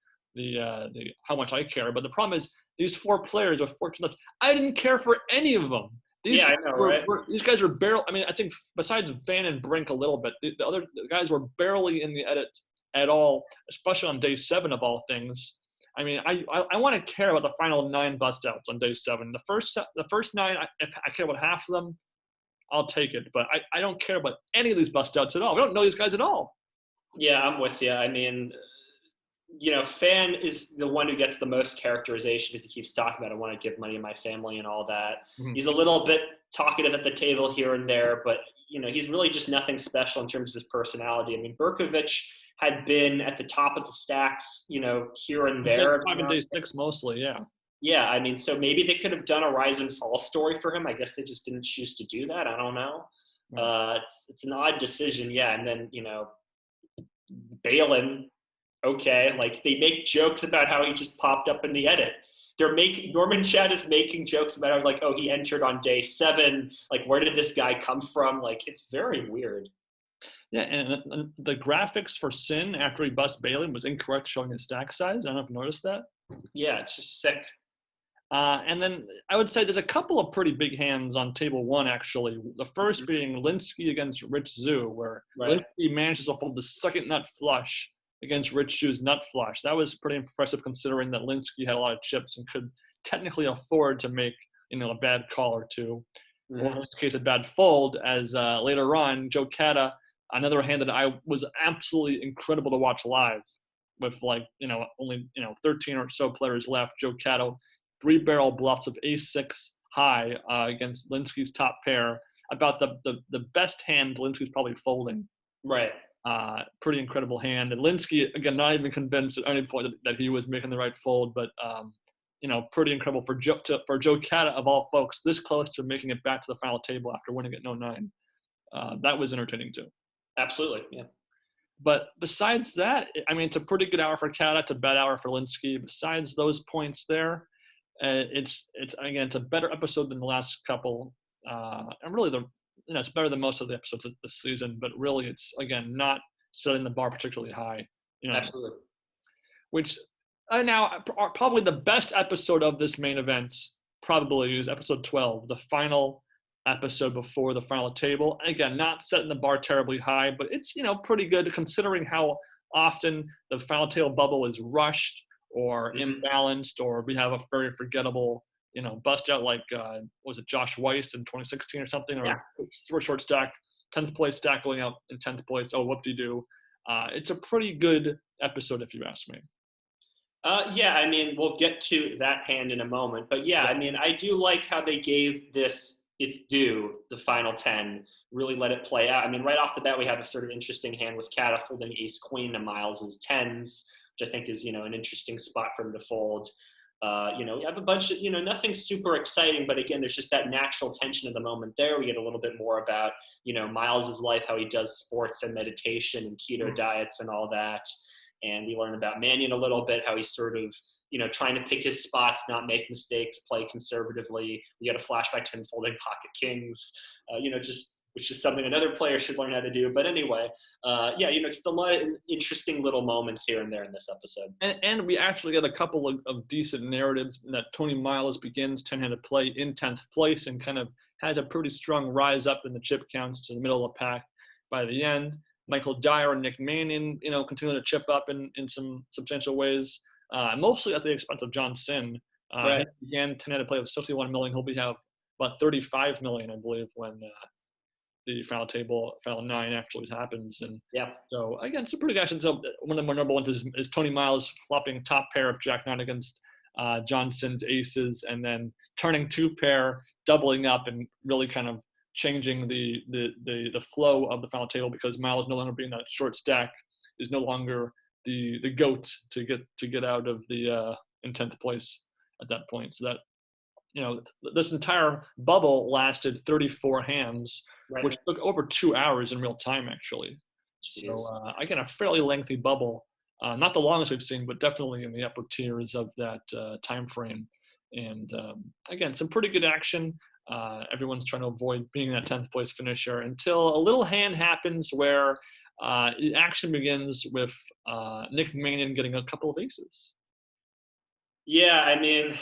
how much I care. But the problem is these 4 players with 14 left. I didn't care for any of them. I know, right? These guys were barely. I mean, I think besides Van and Brink a little bit, the other guys were barely in the edit at all, especially on day 7 of all things. I mean, I want to care about the final 9 bust outs on day 7. The first 9, I care about half of them. I'll take it. But I don't care about any of these bust outs at all. We don't know these guys at all. Yeah, I'm with you. I mean, Fan is the one who gets the most characterization because he keeps talking about, I want to give money to my family and all that. Mhm. He's a little bit talkative at the table here and there, but, he's really just nothing special in terms of his personality. I mean, Berkovich had been at the top of the stacks, here and there. 5 and day 6 mostly, yeah. Yeah, I mean, so maybe they could have done a rise and fall story for him. I guess they just didn't choose to do that. I don't know. Right. It's an odd decision, yeah. And then, Balin, okay, like they make jokes about how he just popped up in the edit. Norman Chad is making jokes about how, like, oh, he entered on day 7. Like, where did this guy come from? Like, it's very weird. Yeah, and the graphics for Cynn after he busts Balin was incorrect, showing his stack size. I don't know if you noticed that. Yeah, it's just sick. And then I would say there's a couple of pretty big hands on table 1, actually. The first being Linsky against Rich Zhu, where Linsky manages to fold the second nut flush against Rich Zhu's nut flush. That was pretty impressive considering that Linsky had a lot of chips and could technically afford to make, a bad call or two. Or in this case, a bad fold, as later on, Joe Cada, another hand that I was absolutely incredible to watch live with, like, only, 13 or so players left. Joe Cada, 3-barrel bluffs of ace-6 high against Linsky's top pair. About the best hand Linsky's probably folding. Right. Pretty incredible hand. And Linsky, again, not even convinced at any point that he was making the right fold, but, pretty incredible for Joe Cada, of all folks, this close to making it back to the final table after winning at 9. That was entertaining too. Absolutely, yeah. But besides that, I mean, it's a pretty good hour for Cada. It's a bad hour for Linsky. Besides those points there, it's a better episode than the last couple. And really, it's better than most of the episodes of this season. But really, it's, again, not setting the bar particularly high. Absolutely. Which now probably the best episode of this main event probably is episode 12, the final episode before the final table. Again, not setting the bar terribly high, but it's, pretty good considering how often the final table bubble is rushed or imbalanced, or we have a very forgettable, bust out like, was it Josh Weiss in 2016 or something, or short stack, 10th place stack going out in 10th place. Oh, whoop-de-doo. It's a pretty good episode if you ask me. Yeah, I mean, we'll get to that hand in a moment. But yeah, I mean, I do like how they gave this its due, the final 10, really let it play out. I mean, right off the bat, we have a sort of interesting hand with Cada folding ace-queen to Miles's 10s, which I think is, an interesting spot for him to fold. You have a bunch of, nothing super exciting, but again, there's just that natural tension of the moment there. We get a little bit more about, Miles's life, how he does sports and meditation and keto diets and all that. And we learn about Manion a little bit, how he's sort of, trying to pick his spots, not make mistakes, play conservatively. We get a flashback to him folding pocket kings, which is something another player should learn how to do. But anyway, just a lot of interesting little moments here and there in this episode. And we actually get a couple of decent narratives that Tony Miles begins 10-handed play in 10th place and kind of has a pretty strong rise up in the chip counts to the middle of the pack by the end. Michael Dyer and Nic Manion, continue to chip up in some substantial ways, mostly at the expense of John Cynn. He began 10-handed play with 61 million. He'll have about 35 million, I believe, when the final 9 actually happens. And so again, it's a pretty good action. So one of the more number ones is Tony Miles flopping top pair of Jack 9 against John Cynn's aces, and then turning 2 pair, doubling up, and really kind of changing the flow of the final table, because Miles no longer being that short stack is no longer the goat to get out of the in 10th place at that point. So that, this entire bubble lasted 34 hands, which took over 2 hours in real time, actually. So again, a fairly lengthy bubble, not the longest we've seen, but definitely in the upper tiers of that time frame. And again, some pretty good action. Everyone's trying to avoid being that 10th place finisher until a little hand happens where the action begins with Nic Manion getting a couple of aces. Yeah, I mean,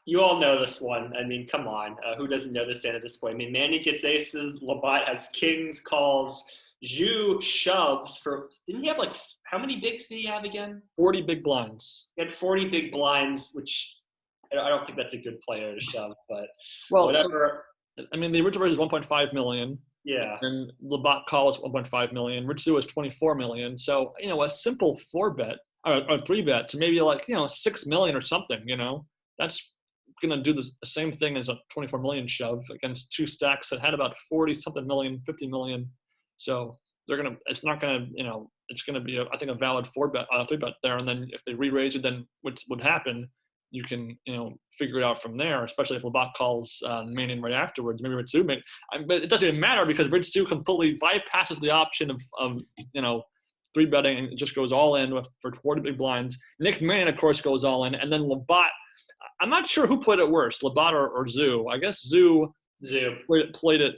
you all know this one. I mean, come on. Who doesn't know this hand at this point? I mean, Manion gets aces. Labat has kings, calls. Zhu shoves for, didn't he have how many bigs did he have again? 40 big blinds. He had 40 big blinds, which I don't think that's a good player to shove, but well, whatever. I mean, the original version is 1.5 million. Yeah. And Labat call is 1.5 million. Rich Zoo is 24 million. So, a simple 4-bet or 3-bet to maybe 6 million or something, that's going to do the same thing as a 24 million shove against two stacks that had about 40 something million, 50 million. So it's not going to, it's going to be, I think, a valid 4-bet, 3-bet there. And then if they re-raise it, then what would happen? You can, figure it out from there, especially if Labat calls Manion right afterwards. Maybe Rich Zoo but it doesn't even matter because Rich Zoo completely bypasses the option of 3-betting and just goes all in for 40 big blinds. Nic Manion, of course, goes all in. And then Labat, I'm not sure who played it worse, Labat or Zoo. I guess Zoo played it.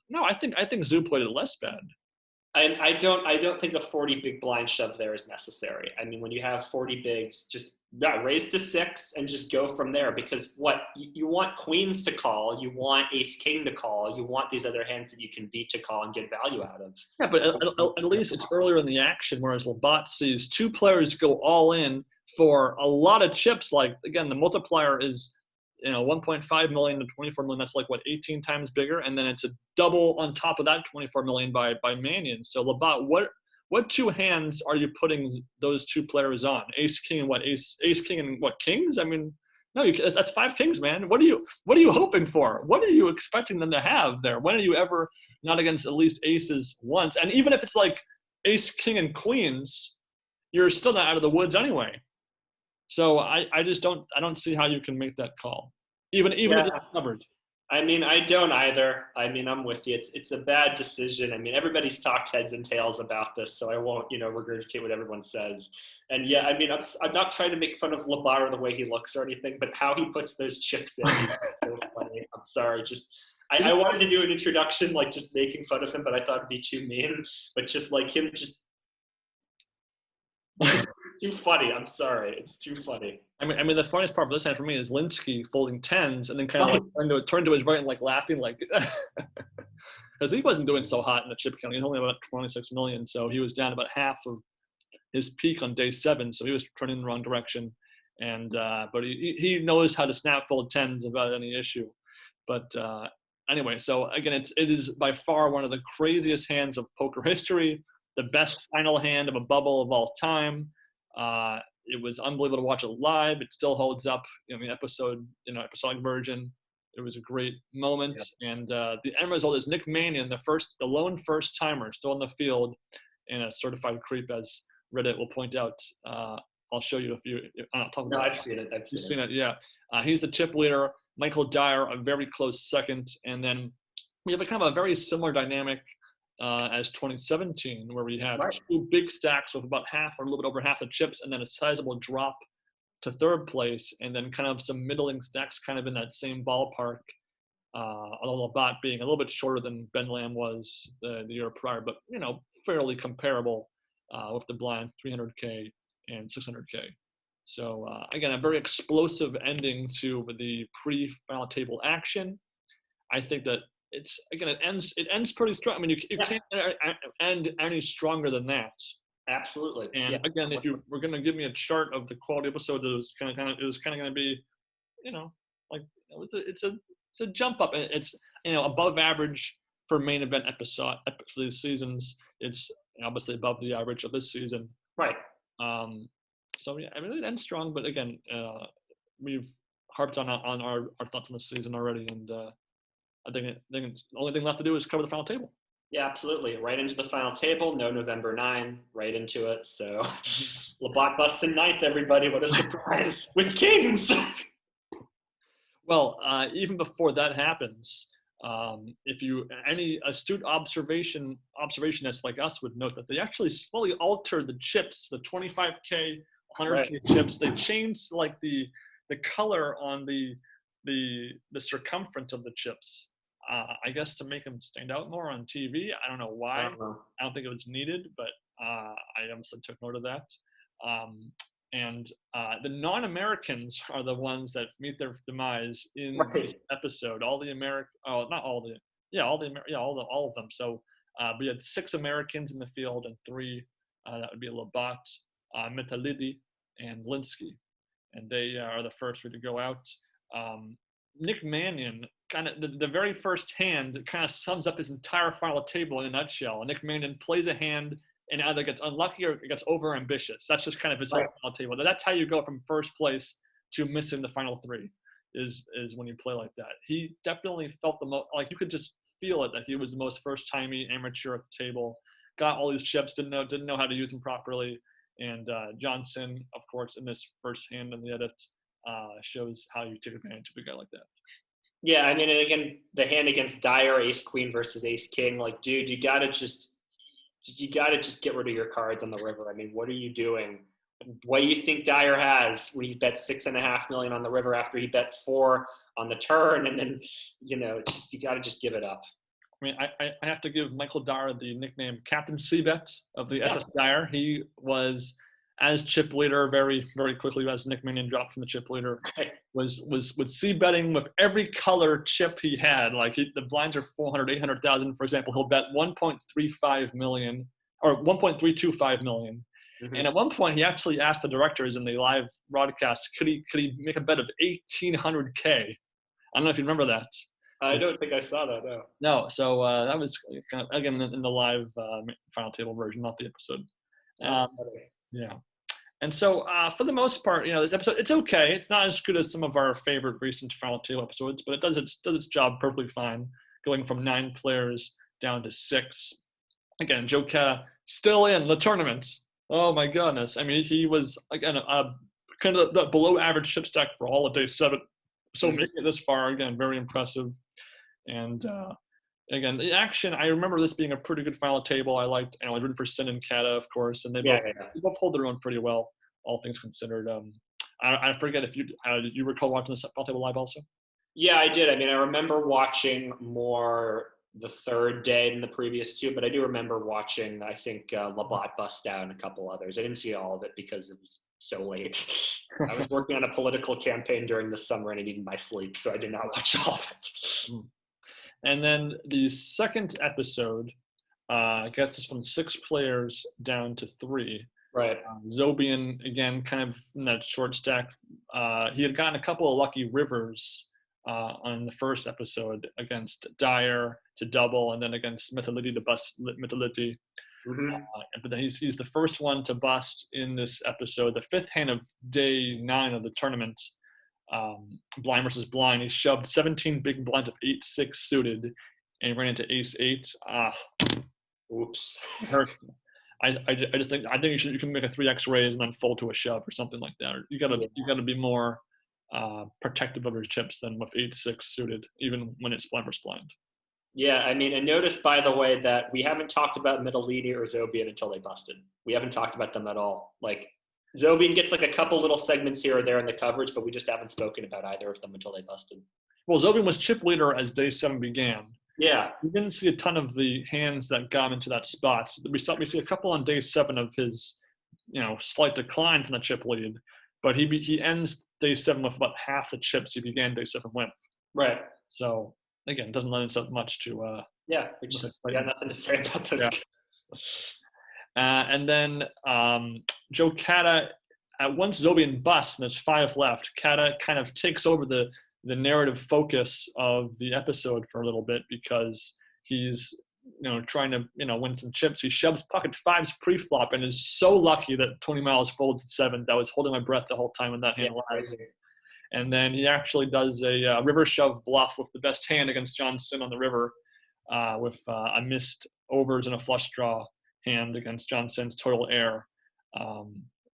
No, I think Zoo played it less bad. I don't think a 40 big blind shove there is necessary. I mean, when you have 40 bigs, just raise to 6 and just go from there. Because what you want queens to call, you want ace king to call, you want these other hands that you can beat to call and get value out of. Yeah, but at least it's earlier in the action, whereas Labat sees two players go all in for a lot of chips. Like, again, the multiplier is 1.5 million to 24 million. That's 18 times bigger, and then it's a double on top of that 24 million by Manion. So Labat, what two hands are you putting those two players on? Ace king and what? Ace king and what, kings? I mean, no, that's 5 kings, man. What are you hoping for? What are you expecting them to have there? When are you ever not against at least aces once? And even if it's ace king and queens, you're still not out of the woods anyway. So I don't see how you can make that call, even if it's covered. I mean, I don't either. I mean, I'm with you. It's a bad decision. I mean, everybody's talked heads and tails about this, so I won't regurgitate what everyone says. And yeah, I mean, I'm not trying to make fun of Labat or the way he looks or anything, but how he puts those chips in is so funny. I'm sorry. Just I wanted to do an introduction, just making fun of him, but I thought it'd be too mean. But just him, just. It's too funny. I'm sorry. It's too funny. I mean, the funniest part of this hand for me is Linsky folding 10s and then kind of turn to his right and laughing because he wasn't doing so hot in the chip count. He was only about 26 million, so he was down about half of his peak on day 7. So he was turning in the wrong direction, and but he knows how to snap fold 10s without any issue. But anyway, so again, it is by far one of the craziest hands of poker history. The best final hand of a bubble of all time. It was unbelievable to watch it live. It still holds up in the episodic version. It was a great moment. Yeah. And the end result is Nic Manion, the lone first timer, still in the field, and a certified creep, as Reddit will point out. I'll show you I've seen it. You've seen it, yeah. He's the chip leader. Michael Dyer, a very close second, and then we have a very similar dynamic as 2017, where we have two big stacks with about half or a little bit over half the chips, and then a sizable drop to third place, and then kind of some middling stacks kind of in that same ballpark. Although Labat being a little bit shorter than Ben Lamb was the year prior, but fairly comparable with the blind 300K and 600K. So again, a very explosive ending to the pre-final table action. I think that it ends pretty strong. I mean, you can't end any stronger than that. Absolutely. And again, if you were going to give me a chart of the quality episode, it was kind of going to be, it's a jump up. It's above average for main event episode for these seasons. It's obviously above the average of this season. Right. So yeah, I mean, it ends strong, but again, we've harped on our thoughts on the season already, and I think the only thing left to do is cover the final table. Yeah, absolutely. Right into the final table. No November 9. Right into it. So Labat busts in 9th, everybody. What a surprise. With kings! Well, even before that happens, if any astute observationists like us would note that they actually slowly altered the chips, the 25K, 100K chips. They changed the color on the circumference of the chips. I guess to make them stand out more on TV. I don't know why. I don't think it was needed, but I obviously took note of that. And the non-Americans are the ones that meet their demise in this episode. All the all of them. So we had 6 Americans in the field and 3 that would be Labat, Metalidi, and Linsky, and they are the first 3 to go out. Nic Manion kind of the very first hand kind of sums up his entire final table in a nutshell. Nic Manion plays a hand and either gets unlucky or gets over ambitious. That's just kind of his whole final table. That's how you go from first place to missing the final three, is when you play like that. He definitely felt the most, like you could just feel it, that he was the most first-timey amateur at the table. Got all these chips, didn't know how to use them properly. And Cynn, of course, in this first hand in the edit, shows how you take advantage of a guy like that. Yeah, I mean, and again, the hand against Dyer, Ace Queen versus Ace King, like, dude, you gotta just get rid of your cards on the river. I mean, what are you doing? What do you think Dyer has when he bet $6.5 million on the river after he bet 4 on the turn? And then, it's just, you gotta just give it up. I mean, I have to give Michael Dyer the nickname Captain Seabet of the SS Dyer. He was, as chip leader, very, very quickly as Nic Manion dropped from the chip leader, was c-betting with every color chip he had. Like the blinds are 400, 800,000, for example. He'll bet 1.35 million or 1.325 million. Mm-hmm. And at one point, he actually asked the directors in the live broadcast, could he make a bet of 1,800K? I don't know if you remember that. I don't think I saw that, no. No, so that was kind of, again, in the live final table version, not the episode. Yeah. And so for the most part, this episode, it's okay. It's not as good as some of our favorite recent final table episodes, but it does its job perfectly fine, going from 9 players down to 6. Again, Joe Cada still in the tournament. Oh, my goodness. I mean, he was, again, kind of the below average chip stack for all of day 7. So making it this far, again, very impressive. And again, the action, I remember this being a pretty good final table. I liked, I was rooting for Cynn and Cada, of course, and they both hold their own pretty well, all things considered. I forget if did you recall watching the final table live also? Yeah, I did. I mean, I remember watching more the third day than the previous 2, but I do remember watching, I think, Labat bust down, a couple others. I didn't see all of it because it was so late. I was working on a political campaign during the summer and I needed my sleep, so I did not watch all of it. And then the second episode gets us from 6 players down to 3. Right. Zobian, again, kind of in that short stack. He had gotten a couple of lucky rivers on the first episode against Dyer to double, and then against Metality to bust Metality. Mm-hmm. But then he's the first one to bust in this episode, the 5th hand of day 9 of the tournament. Blind versus blind. He shoved 17 big blinds of 8-6 suited, and he ran into ace-8. Oops. It hurts. I think you can make a 3x raise and then fold to a shove or something like that. Or you gotta be more protective of your chips than with 8-6 suited, even when it's blind versus blind. Yeah, I mean, and notice, by the way, that we haven't talked about Metality or Zobian until they busted. We haven't talked about them at all. Like, Zobian gets like a couple little segments here or there in the coverage, but we just haven't spoken about either of them until they busted. Well, Zobian was chip leader as day 7 began. Yeah. We didn't see a ton of the hands that got him into that spot. We see a couple on day 7 of his, slight decline from the chip lead, but he ends day 7 with about half the chips he began day 7 with. Right. So again, doesn't lend itself much to. We got nothing to say about those. Yeah. And then Joe Cada, once Zobian busts and there's 5 left, Cada kind of takes over the narrative focus of the episode for a little bit, because he's trying to win some chips. He shoves pocket 5s pre-flop and is so lucky that 20 Miles folds at 7th. I was holding my breath the whole time when that hand live. And then he actually does a river shove bluff with the best hand against Cynn on the river, with a missed overs and a flush draw hand against Cynn's total air,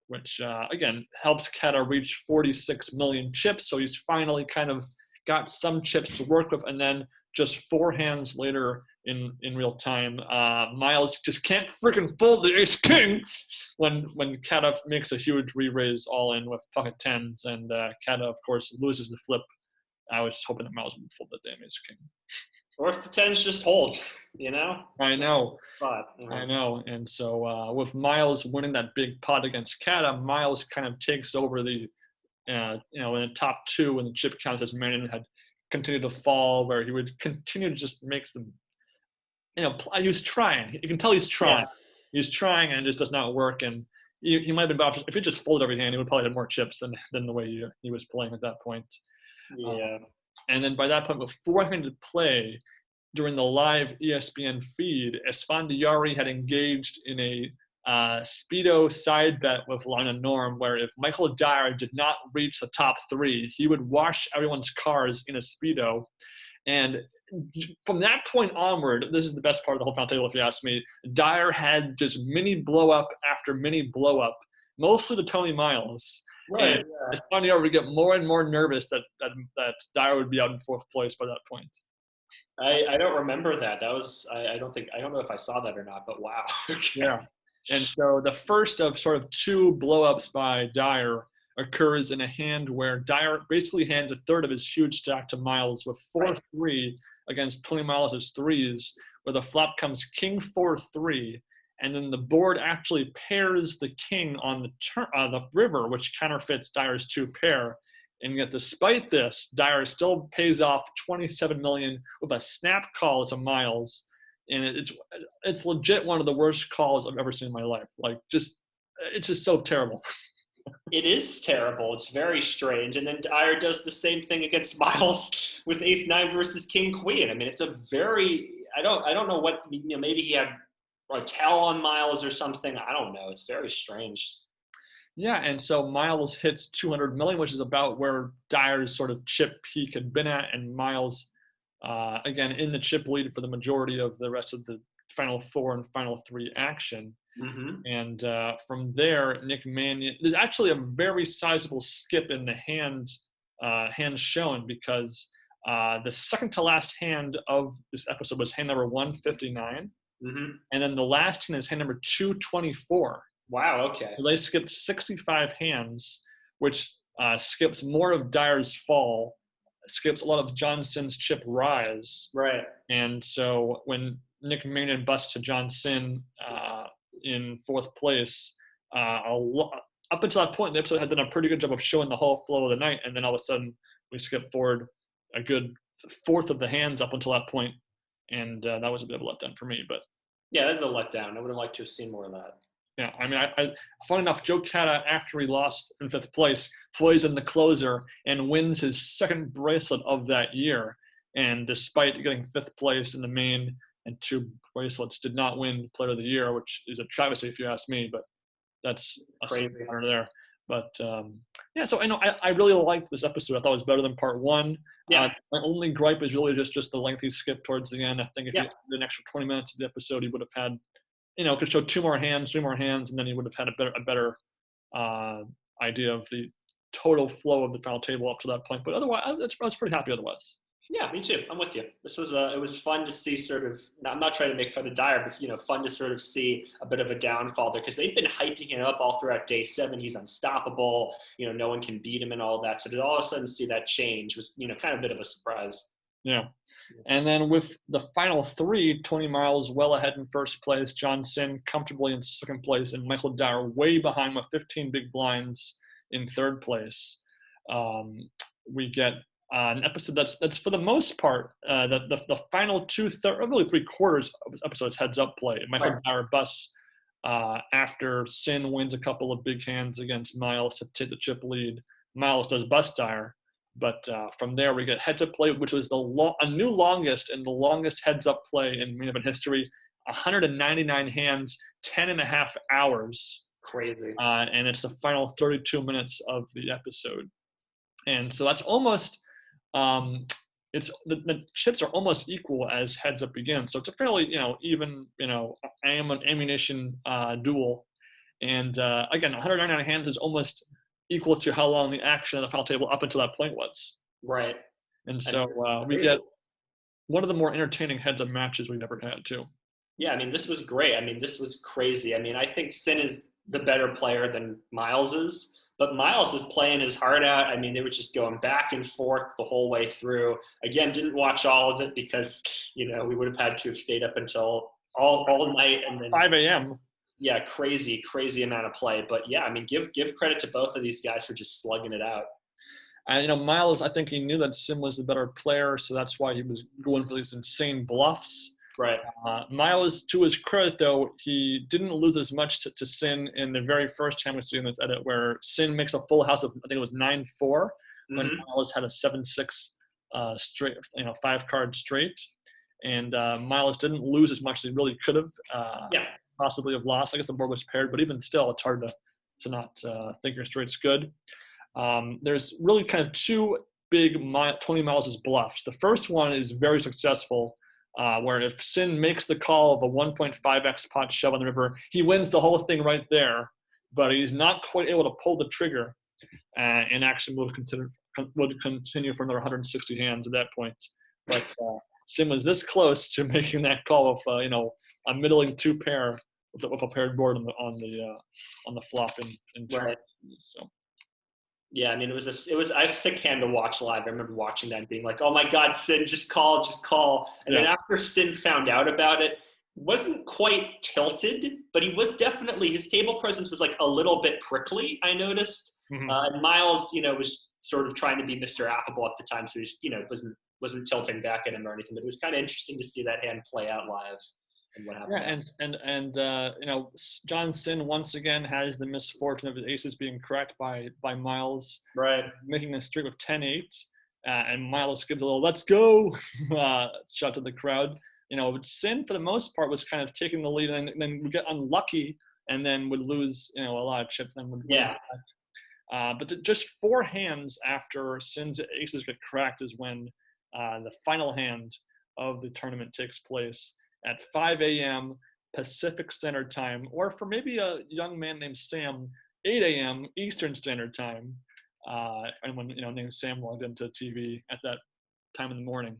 which again helps Cada reach 46 million chips. So he's finally kind of got some chips to work with. And then just 4 hands later in real time, Miles just can't freaking fold the ace king when Cada makes a huge re-raise all in with pocket 10s, and Cada of course loses the flip. I was hoping that Miles would fold the damn ace king. Or if the 10s just hold, I know. But, I know. And so with Miles winning that big pot against Cada, Miles kind of takes over the, in the top 2 in the chip counts, as Manion had continued to fall, where he would continue to just make them, he was trying. You can tell he's trying. Yeah. He's trying, and it just does not work. And he might have been, if he just folded every hand, he would probably have more chips than the way he was playing at that point. Yeah. And then by that point, with 4 hands to play during the live ESPN feed, Esfandiari had engaged in a Speedo side bet with Lana Norm, where if Michael Dyer did not reach the top 3, he would wash everyone's cars in a Speedo. And from that point onward, this is the best part of the whole final table, if you ask me. Dyer had just mini blow up after mini blow up, mostly to Tony Miles. Right. And Esfandiari would get more and more nervous that Dyer would be out in 4th place by that point. I don't remember that. That was I don't know if I saw that or not, but wow. Okay. Yeah. And so the first of sort of 2 blow-ups by Dyer occurs in a hand where Dyer basically hands a third of his huge stack to Miles with 4-3 against Tony Miles' 3s, where the flop comes king 4-3, and then the board actually pairs the king on the river, which counterfeits Dyer's 2 pair. And yet, despite this, Dyer still pays off $27 million with a snap call to Miles. And it's legit one of the worst calls I've ever seen in my life. Like, it's just so terrible. It is terrible. It's very strange. And then Dyer does the same thing against Miles with Ace-9 versus King-Queen. I mean, it's a very I don't know what, maybe he had a tell on Miles or something. I don't know. It's very strange. Yeah, and so Miles hits 200 million, which is about where Dyer's sort of chip peak had been at, and Miles, again, in the chip lead for the majority of the rest of the final 4 and final 3 action. Mm-hmm. And from there, Nic Manion, there's actually a very sizable skip in the hands shown, because the second to last hand of this episode was hand number 159. Mm-hmm. And then the last hand is hand number 224. Wow, okay. So they skipped 65 hands, which skips more of Dyer's fall, skips a lot of John Cynn's chip rise. Right. And so when Nic Manion busts to John Cynn in 4th place, up until that point, the episode had done a pretty good job of showing the whole flow of the night, and then all of a sudden we skipped forward a good 1/4 of the hands up until that point, and that was a bit of a letdown for me. But yeah, that's a letdown. I would have liked to have seen more of that. Yeah, I mean, I funny enough, Joe Cada, after he lost in 5th place, plays in the closer and wins his 2nd bracelet of that year. And despite getting 5th place in the main and 2 bracelets, did not win Player of the Year, which is a travesty if you ask me. But that's a Crazy under there. But yeah, so I really liked this episode. I thought it was better than part 1. Yeah. My only gripe is really just the lengthy skip towards the end. I think if you had an extra 20 minutes of the episode, he would have had, could show 2 more hands, 3 more hands, and then he would have had a better idea of the total flow of the final table up to that point. But otherwise, I was pretty happy otherwise. Yeah, me too. I'm with you. This was it was fun to see sort of. I'm not trying to make fun of Dyer, but fun to sort of see a bit of a downfall there, because they've been hyping him up all throughout day 7. He's unstoppable. No one can beat him and all that. So to all of a sudden see that change was kind of a bit of a surprise. Yeah. And then with the final 3, Tony Miles well ahead in 1st place, John Cynn comfortably in 2nd place, and Michael Dyer way behind with 15 big blinds in 3rd place. We get an episode that's for the most part the final 2/3, really 3/4 of this episode's heads-up play. Michael Dyer busts after Cynn wins a couple of big hands against Miles to take the chip lead. Miles does bust Dyer. But from there, we get heads-up play, which was a new longest and the longest heads-up play in main event history, 199 hands, 10.5 hours. Crazy. And it's the final 32 minutes of the episode. And so that's almost, the chips are almost equal as heads-up begins. So it's a fairly, even, ammunition duel. And again, 199 hands is almost equal to how long the action of the final table up until that point was. Right. And so we get one of the more entertaining heads-up matches we've ever had, too. Yeah, this was great. This was crazy. I think Cynn is the better player than Miles is, but Miles was playing his heart out. They were just going back and forth the whole way through. Again, didn't watch all of it because, we would have had to have stayed up until all night. And then 5 a.m. Yeah, crazy amount of play. But yeah, give credit to both of these guys for just slugging it out. And Miles, I think he knew that Cynn was the better player, so that's why he was going for these insane bluffs. Right. Miles, to his credit, though, he didn't lose as much to Cynn in the very first time we see in this edit, where Cynn makes a full house of, I think it was 9-4, when Miles had a 7-6 straight, 5-card straight. And Miles didn't lose as much as he really could have. Possibly have lost. I guess the board was paired, but even still, it's hard to not think your straight's good. There's really kind of two big Tony Miles' bluffs. The first one is very successful, where if Cynn makes the call of a 1.5x pot shove on the river, he wins the whole thing right there, but he's not quite able to pull the trigger, and actually would continue for another 160 hands at that point. But Cynn was this close to making that call of a middling 2-pair with a paired board on the flop in right. So. Yeah, I mean, it was a sick hand to watch live. I remember watching that and being like, oh my God, Cynn, just call. And then after Cynn found out about it, wasn't quite tilted, but he was definitely, his table presence was like a little bit prickly, I noticed. Mm-hmm. And Miles, was sort of trying to be Mr. Affable at the time, so he, wasn't tilting back at him or anything, but it was kind of interesting to see that hand play out live. And what happened? Yeah, and John Cynn once again has the misfortune of his aces being cracked by Miles, right, making a streak of 10-8, and Miles gives a little "let's go" shot to the crowd. Cynn for the most part was kind of taking the lead, and then would get unlucky, and then would lose a lot of chips. Then would win back. But just 4 hands after Cynn's aces get cracked is when the final hand of the tournament takes place at 5 a.m. Pacific Standard Time, or for maybe a young man named Sam, 8 a.m. Eastern Standard Time. If anyone named Sam logged into TV at that time in the morning,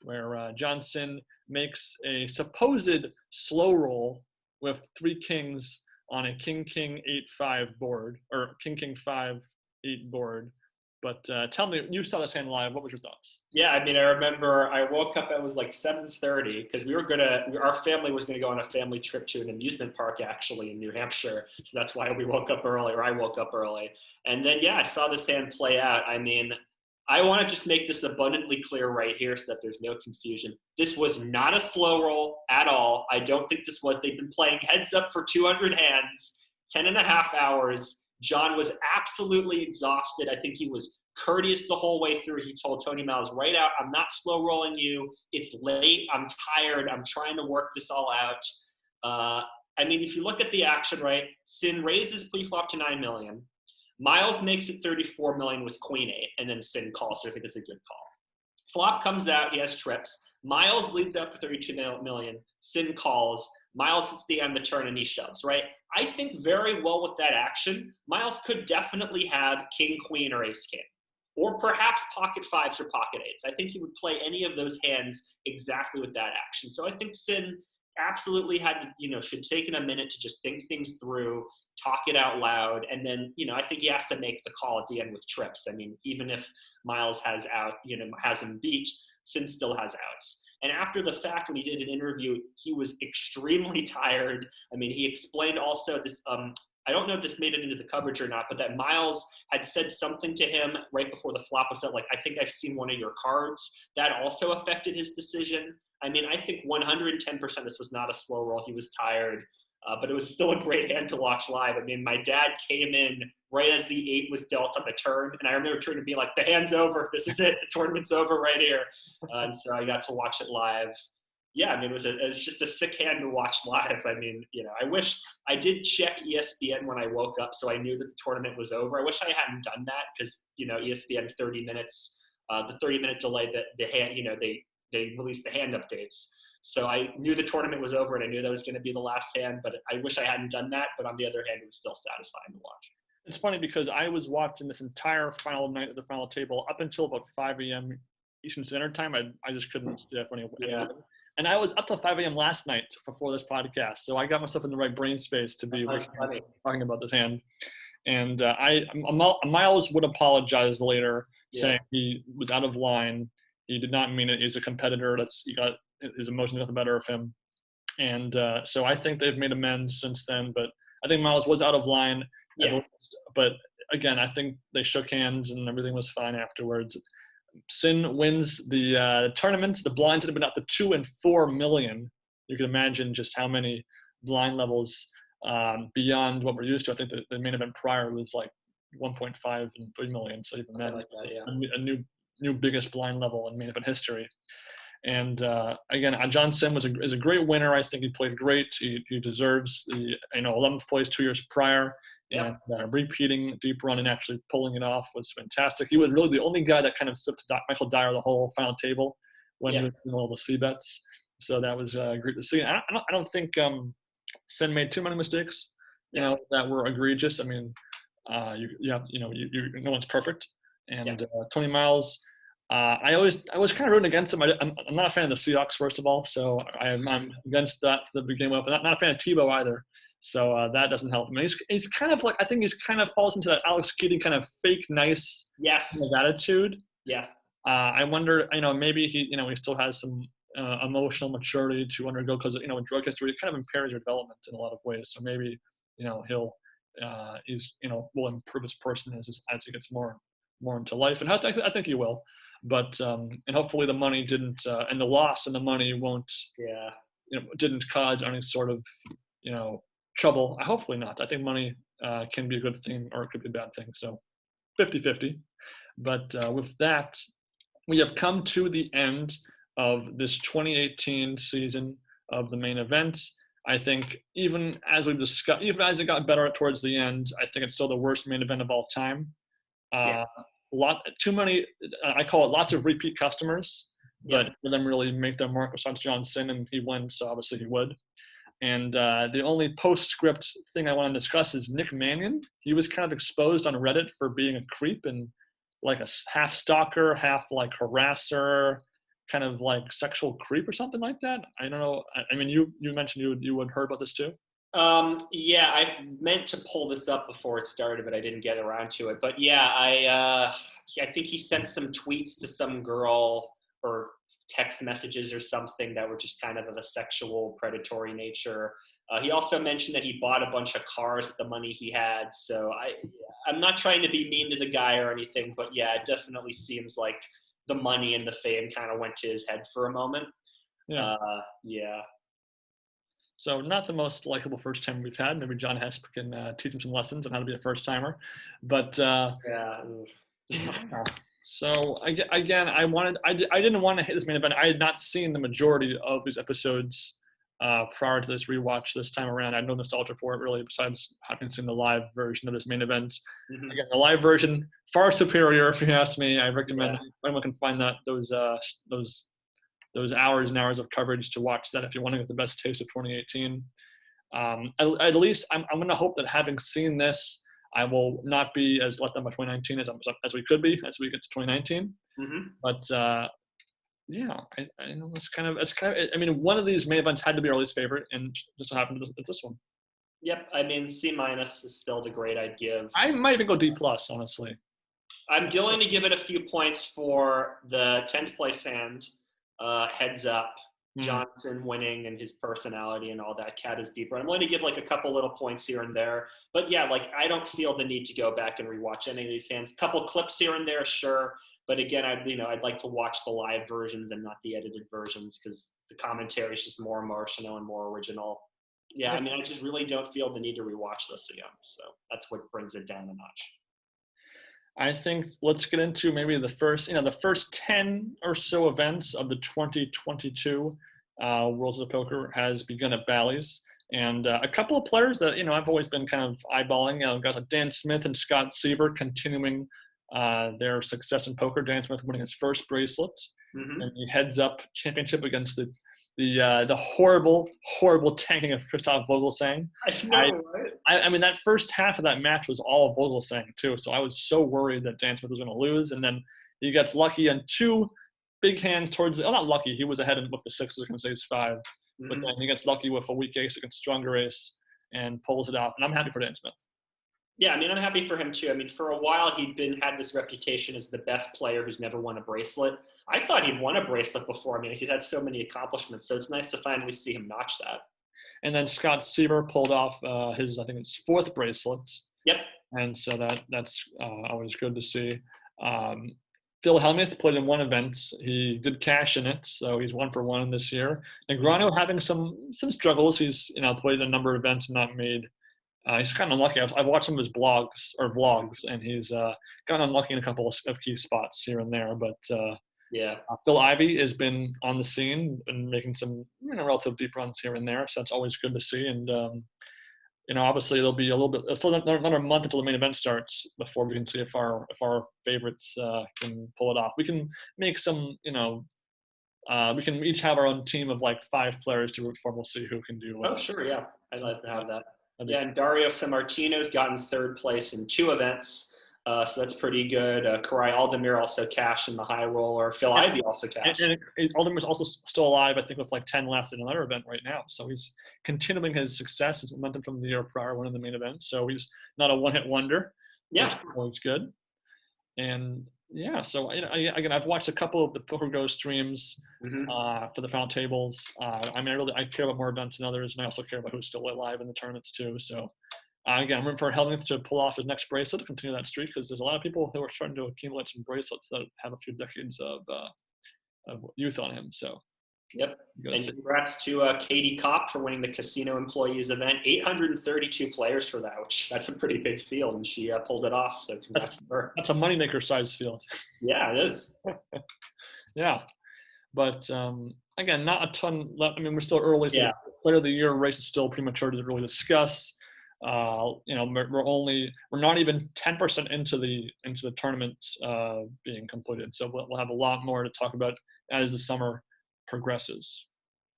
where John Cynn makes a supposed slow roll with 3 kings on a king 8-5 board, or king 5-8 board. But tell me, you saw this hand live. What was your thoughts? Yeah, I mean, I remember I woke up, it was like 7:30, because our family was going to go on a family trip to an amusement park, actually, in New Hampshire. So that's why we woke up early, or I woke up early. And then, I saw this hand play out. I mean, I want to just make this abundantly clear right here so that there's no confusion. This was not a slow roll at all. I don't think this was. They've been playing heads up for 200 hands, 10.5 hours. John was absolutely exhausted. I think he was courteous the whole way through. He told Tony Miles right out, I'm not slow rolling you. It's late. I'm tired. I'm trying to work this all out. I mean, if you look at the action, right, Cynn raises pre-flop to 9 million. Miles makes it 34 million with queen 8, and then Cynn calls, so I think it's a good call. Flop comes out. He has trips. Miles leads out for 32 million. Cynn calls. Miles hits the end of the turn, and he shoves, right? I think very well with that action, Miles could definitely have king, queen, or ace, king, or perhaps pocket 5s or pocket 8s. I think he would play any of those hands exactly with that action. So I think Cynn absolutely had to, should take in a minute to just think things through, talk it out loud, and then, I think he has to make the call at the end with trips. I mean, even if Miles has out, has him beat, Cynn still has outs. And after the fact, when he did an interview, he was extremely tired. I mean, he explained also this, I don't know if this made it into the coverage or not, but that Miles had said something to him right before the flop was set, like, I think I've seen one of your cards. That also affected his decision. I mean, I think 110% this was not a slow roll. He was tired, but it was still a great hand to watch live. I mean, my dad came in right as the 8 was dealt on the turn, and I remember turning to be like, the hand's over. This is it. The tournament's over right here. And so I got to watch it live. Yeah, I mean, it was just a sick hand to watch live. I mean, I wish I did check ESPN when I woke up, so I knew that the tournament was over. I wish I hadn't done that because, ESPN 30 minutes, the 30-minute delay that the hand, they released the hand updates. So I knew the tournament was over, and I knew that was going to be the last hand, but I wish I hadn't done that. But on the other hand, it was still satisfying to watch. It's funny because I was watching this entire final night of the final table up until about 5 a.m. Eastern Standard Time. I just couldn't stay up any. Yeah. And I was up till 5 a.m. last night before this podcast, so I got myself in the right brain space to be talking about this hand. And Miles would apologize later, saying he was out of line. He did not mean it. He's a competitor. His emotions got the better of him. And so I think they've made amends since then. But I think Miles was out of line. Yeah. But again, I think they shook hands and everything was fine afterwards. Cynn wins the tournament. The blinds had been up to 2 and 4 million. You can imagine just how many blind levels beyond what we're used to. I think the main event prior was like 1.5 and 3 million. So even then, like that, a new new biggest blind level in main event history. And again, John Cynn is a great winner. I think he played great. He deserves the 11th place 2 years prior, and repeating deep run and actually pulling it off was fantastic. He was really the only guy that kind of slipped to Michael Dyer the whole final table when he was in all the C bets. So that was great to see. I don't think Cynn made too many mistakes, that were egregious. I mean, no one's perfect. And Tony Miles. I was kind of rooting against him. I'm not a fan of the Seahawks, first of all, so I'm against that to begin with. I'm not a fan of Tebow either, so that doesn't help him. He's kind of like, I think he's kind of falls into that Alex Keating kind of fake nice kind of attitude. Yes. I wonder, maybe he still has some emotional maturity to undergo, because drug history, it kind of impairs your development in a lot of ways. So maybe he'll will improve as a person as he gets more into life, and I think he will. But and hopefully the money didn't and the loss and the money won't didn't cause any sort of trouble. Hopefully not. I think money can be a good thing or it could be a bad thing. So 50-50. But with that, we have come to the end of this 2018 season of the main event. I think even as we've discussed, even as it got better towards the end, I think it's still the worst main event of all time. Too many, I call it lots of repeat customers, but for them really make their mark besides John Cynn, and he wins, so obviously he would. And the only postscript thing I want to discuss is Nic Manion. He was kind of exposed on Reddit for being a creep and like a half stalker, half like harasser, kind of like sexual creep or something like that. I don't know. I mean, you mentioned you had heard about this too. I meant to pull this up before it started, but I didn't get around to it. But I think he sent some tweets to some girl or text messages or something that were just kind of a sexual, predatory nature. He also mentioned that he bought a bunch of cars with the money he had. So I'm not trying to be mean to the guy or anything, but yeah, it definitely seems like the money and the fame kind of went to his head for a moment. So not the most likable first timer we've had. Maybe John Hesp can teach him some lessons on how to be a first timer. But so again, I didn't want to hit this main event. I had not seen the majority of these episodes prior to this rewatch this time around. I had no nostalgia for it really, besides having seen the live version of this main event. Mm-hmm. Again, the live version far superior, if you ask me. I recommend anyone can find those hours and hours of coverage to watch that if you want to get the best taste of 2018. At least I'm going to hope that having seen this, I will not be as let down by 2019 as we could be as we get to 2019. Mm-hmm. But I know it's kind of. I mean, one of these main events had to be our least favorite, and just so happened it's this one. Yep, I mean C- is still the grade I'd give. I might even go D+, honestly. I'm going to give it a few points for the 10th place hand. Heads up, Johnson winning and his personality and all that. Cada's deeper. I'm going to give like a couple little points here and there, but yeah, like I don't feel the need to go back and rewatch any of these hands. Couple clips here and there, sure, but again, I'd like to watch the live versions and not the edited versions because the commentary is just more emotional and more original. Yeah, I mean, I just really don't feel the need to rewatch this again. So that's what brings it down a notch. I think let's get into maybe the first 10 or so events of the 2022 Worlds of Poker has begun at Bally's. And a couple of players that, I've always been kind of eyeballing, guys like Dan Smith and Scott Seaver continuing their success in poker. Dan Smith winning his first bracelet and the heads up championship against the horrible tanking of Christoph Vogelsang. I know, right? I mean, that first half of that match was all Vogelsang too, so I was so worried that Dan Smith was going to lose, and then he gets lucky on two big hands towards not lucky, he was ahead with the sixes against ace five, but then he gets lucky with a weak ace against stronger ace and pulls it off, and I'm happy for Dan Smith. Yeah, I mean, I'm happy for him too. I mean, for a while he'd had this reputation as the best player who's never won a bracelet. I thought he'd won a bracelet before. I mean, he's had so many accomplishments, so it's nice to finally see him notch that. And then Scott Seaver pulled off his, I think it's fourth bracelet. Yep. And so that's always good to see. Phil Hellmuth played in one event. He did cash in it, so he's 1-for-1 this year. Negreanu having some struggles. He's played a number of events and not made He's kind of unlucky. I've watched some of his vlogs, and he's gotten unlucky in a couple of key spots here and there. But Yeah. Phil Ivey has been on the scene and making some relative deep runs here and there, so that's always good to see. And obviously there'll be a little bit, still another month until the main event starts before we can see if our favorites can pull it off. We can make some, we can each have our own team of like 5 players to root for. We'll see who can do. Oh, sure, yeah, I'd like to have that. Yeah, and Dario Sammartino's gotten 3rd place in 2 events, so that's pretty good. Karai Aldemir also cashed in the high roller. Phil Ivey also cashed. And Aldemir's also still alive, I think, with like 10 left in another event right now. So he's continuing his success, his momentum from the year prior, winning the main event. So he's not a one-hit wonder. Yeah, always good. And yeah, so again, I've watched a couple of the Pokergo streams for the final tables. I care about more events than others, and I also care about who's still alive in the tournaments too. So again, I'm rooting for Helmuth to pull off his next bracelet to continue that streak, because there's a lot of people who are starting to accumulate some bracelets that have a few decades of youth on him. So. Yep. And congrats to Katie Kopp for winning the Casino Employees event. 832 players for that, that's a pretty big field, and she pulled it off. So congrats to her. That's a moneymaker size field. Yeah, it is. Yeah. But again, not a ton left. I mean, we're still early. So the Player of the Year race is still premature to really discuss. We're not even 10% into the tournaments being completed. So we'll have a lot more to talk about as the summer progresses.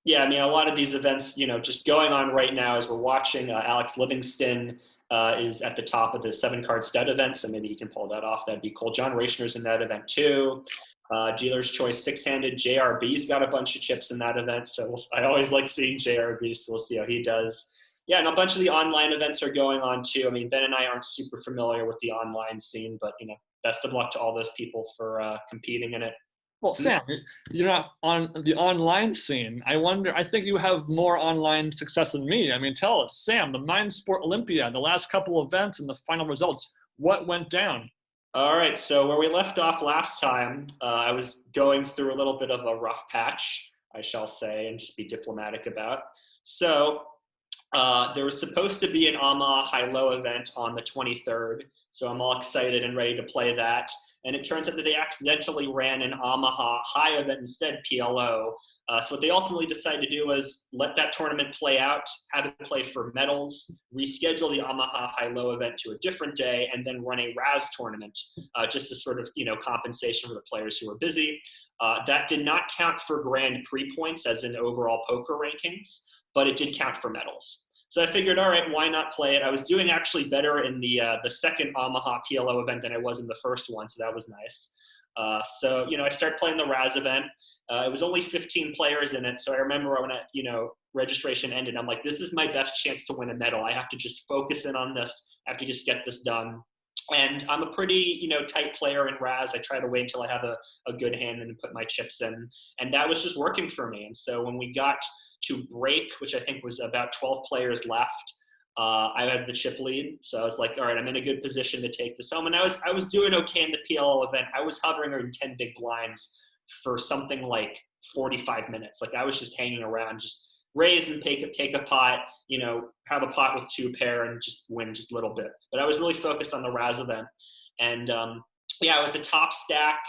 Yeah, I mean, a lot of these events, just going on right now as we're watching. Alex Livingston is at the top of the 7-card stud event, so maybe he can pull that off. That'd be cool. John Raichner's in that event too. Dealer's Choice 6-handed. JRB's got a bunch of chips in that event, so I always like seeing JRB, so we'll see how he does. Yeah, and a bunch of the online events are going on too. I mean, Ben and I aren't super familiar with the online scene, but best of luck to all those people for competing in it. Well, Sam, you're not on the online scene. I think you have more online success than me. I mean, tell us, Sam, the Mind Sport Olympiad, the last couple of events and the final results, what went down? All right, so where we left off last time, I was going through a little bit of a rough patch, I shall say, and just be diplomatic about. So there was supposed to be an AMA high-low event on the 23rd, so I'm all excited and ready to play that. And it turns out that they accidentally ran an Omaha high event instead, PLO. So what they ultimately decided to do was let that tournament play out, have it play for medals, reschedule the Omaha high-low event to a different day, and then run a RAS tournament, just as sort of compensation for the players who were busy. That did not count for Grand Prix points, as in overall poker rankings, but it did count for medals. So I figured, all right, why not play it? I was doing actually better in the second Omaha PLO event than I was in the first one, so that was nice. So I started playing the RAS event. It was only 15 players in it, so I remember when registration ended, I'm like, this is my best chance to win a medal. I have to just focus in on this. I have to just get this done. And I'm a pretty, tight player in RAS. I try to wait until I have a good hand and then put my chips in. And that was just working for me. And so when we got to break, which I think was about 12 players left, I had the chip lead. So I was like, all right, I'm in a good position to take this home. And I was doing okay in the PLL event. I was hovering around 10 big blinds for something like 45 minutes. Like I was just hanging around, just raise and take a pot, have a pot with 2 pair and just win just a little bit. But I was really focused on the RAS event. And it was a top stack.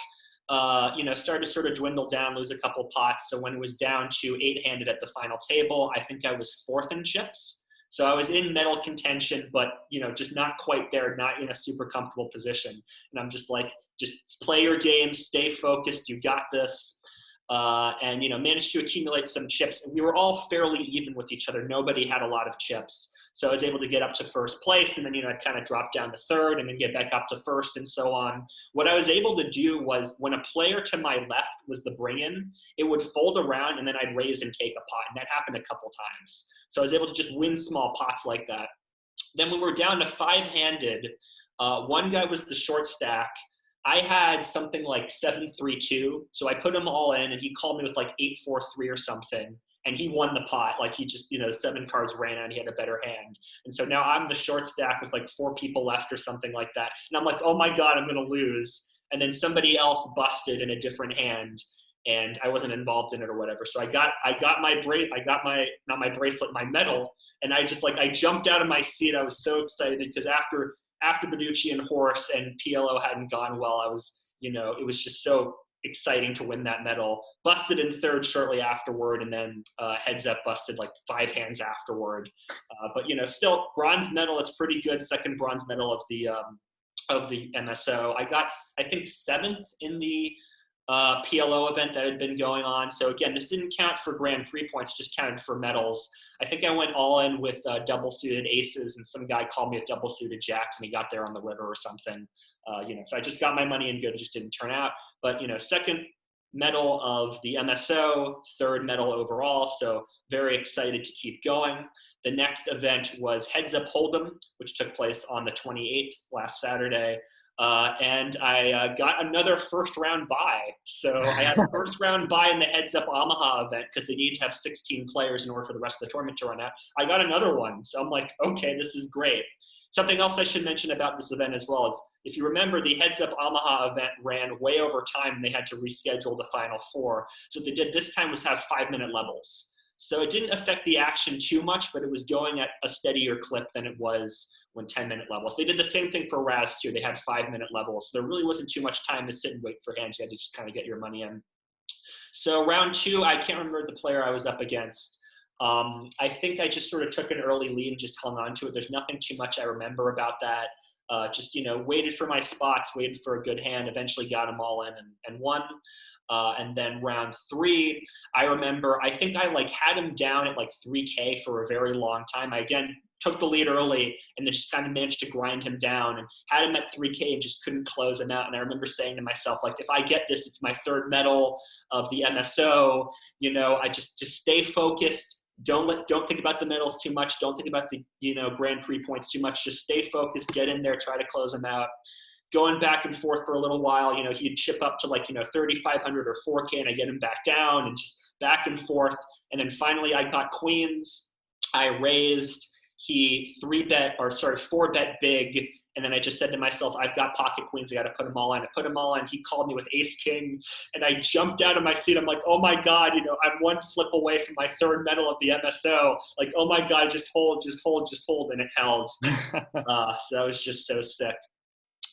Started to sort of dwindle down, lose a couple pots. So when it was down to 8-handed at the final table, I think I was 4th in chips. So I was in medal contention, but, just not quite there, not in a super comfortable position. And I'm just like, just play your game, stay focused, you got this. And managed to accumulate some chips. And we were all fairly even with each other. Nobody had a lot of chips. So I was able to get up to first place, and then, I'd kind of drop down to third and then get back up to first and so on. What I was able to do was when a player to my left was the bring-in, it would fold around and then I'd raise and take a pot. And that happened a couple times. So I was able to just win small pots like that. Then when we were down to 5-handed, one guy was the short stack. I had something like 7-3-2. So I put him all in and he called me with like 8-4-3 or something. And he won the pot. Like he just, 7 cards ran out and he had a better hand. And so now I'm the short stack with like 4 people left or something like that. And I'm like, oh my God, I'm going to lose. And then somebody else busted in a different hand and I wasn't involved in it or whatever. So I got my not my bracelet, my medal. And I just I jumped out of my seat. I was so excited because after Beducci and Horse and PLO hadn't gone well, I was, it was just so exciting to win that medal. Busted in third shortly afterward, and then heads up busted 5 hands afterward. But still bronze medal. It's pretty good. Second bronze medal of the MSO. I got, I think, 7th in the PLO event that had been going on. So again, this didn't count for Grand Prix points, just counted for medals. I think I went all in with double suited aces, and some guy called me with double suited jacks, and he got there on the river or something. So I just got my money in good. It just didn't turn out. But second medal of the MSO, third medal overall. So very excited to keep going. The next event was Heads Up Hold'em, which took place on the 28th last Saturday. And I got another first round bye. So I had a first round bye in the Heads Up Omaha event because they needed to have 16 players in order for the rest of the tournament to run out. I got another one. So I'm like, okay, this is great. Something else I should mention about this event as well is, if you remember, the Heads Up Omaha event ran way over time and they had to reschedule the final 4. So what they did this time was have 5-minute levels. So it didn't affect the action too much, but it was going at a steadier clip than it was when 10-minute levels. They did the same thing for Raz too. They had 5-minute levels. So there really wasn't too much time to sit and wait for hands. You had to just kind of get your money in. So round 2, I can't remember the player I was up against. I think I just sort of took an early lead and just hung on to it. There's nothing too much I remember about that. Just, waited for my spots, waited for a good hand, eventually got them all in and won. And then round 3, I remember, I think I had him down at 3K for a very long time. I again took the lead early and then just kind of managed to grind him down and had him at 3K and just couldn't close him out. And I remember saying to myself, if I get this, it's my 3rd medal of the MSO. I just stay focused. Don't think about the medals too much. Don't think about the, Grand Prix points too much. Just stay focused, get in there, try to close him out. Going back and forth for a little while, he'd chip up to 3,500 or 4K, and I get him back down and just back and forth. And then finally I got queens. I raised. He 4-bet big. And then I just said to myself, I've got pocket queens. I got to put them all in. I put them all in. He called me with ace king, and I jumped out of my seat. I'm like, oh my God, I'm one flip away from my 3rd medal of the MSO. Oh my God, just hold. And it held. So that was just so sick.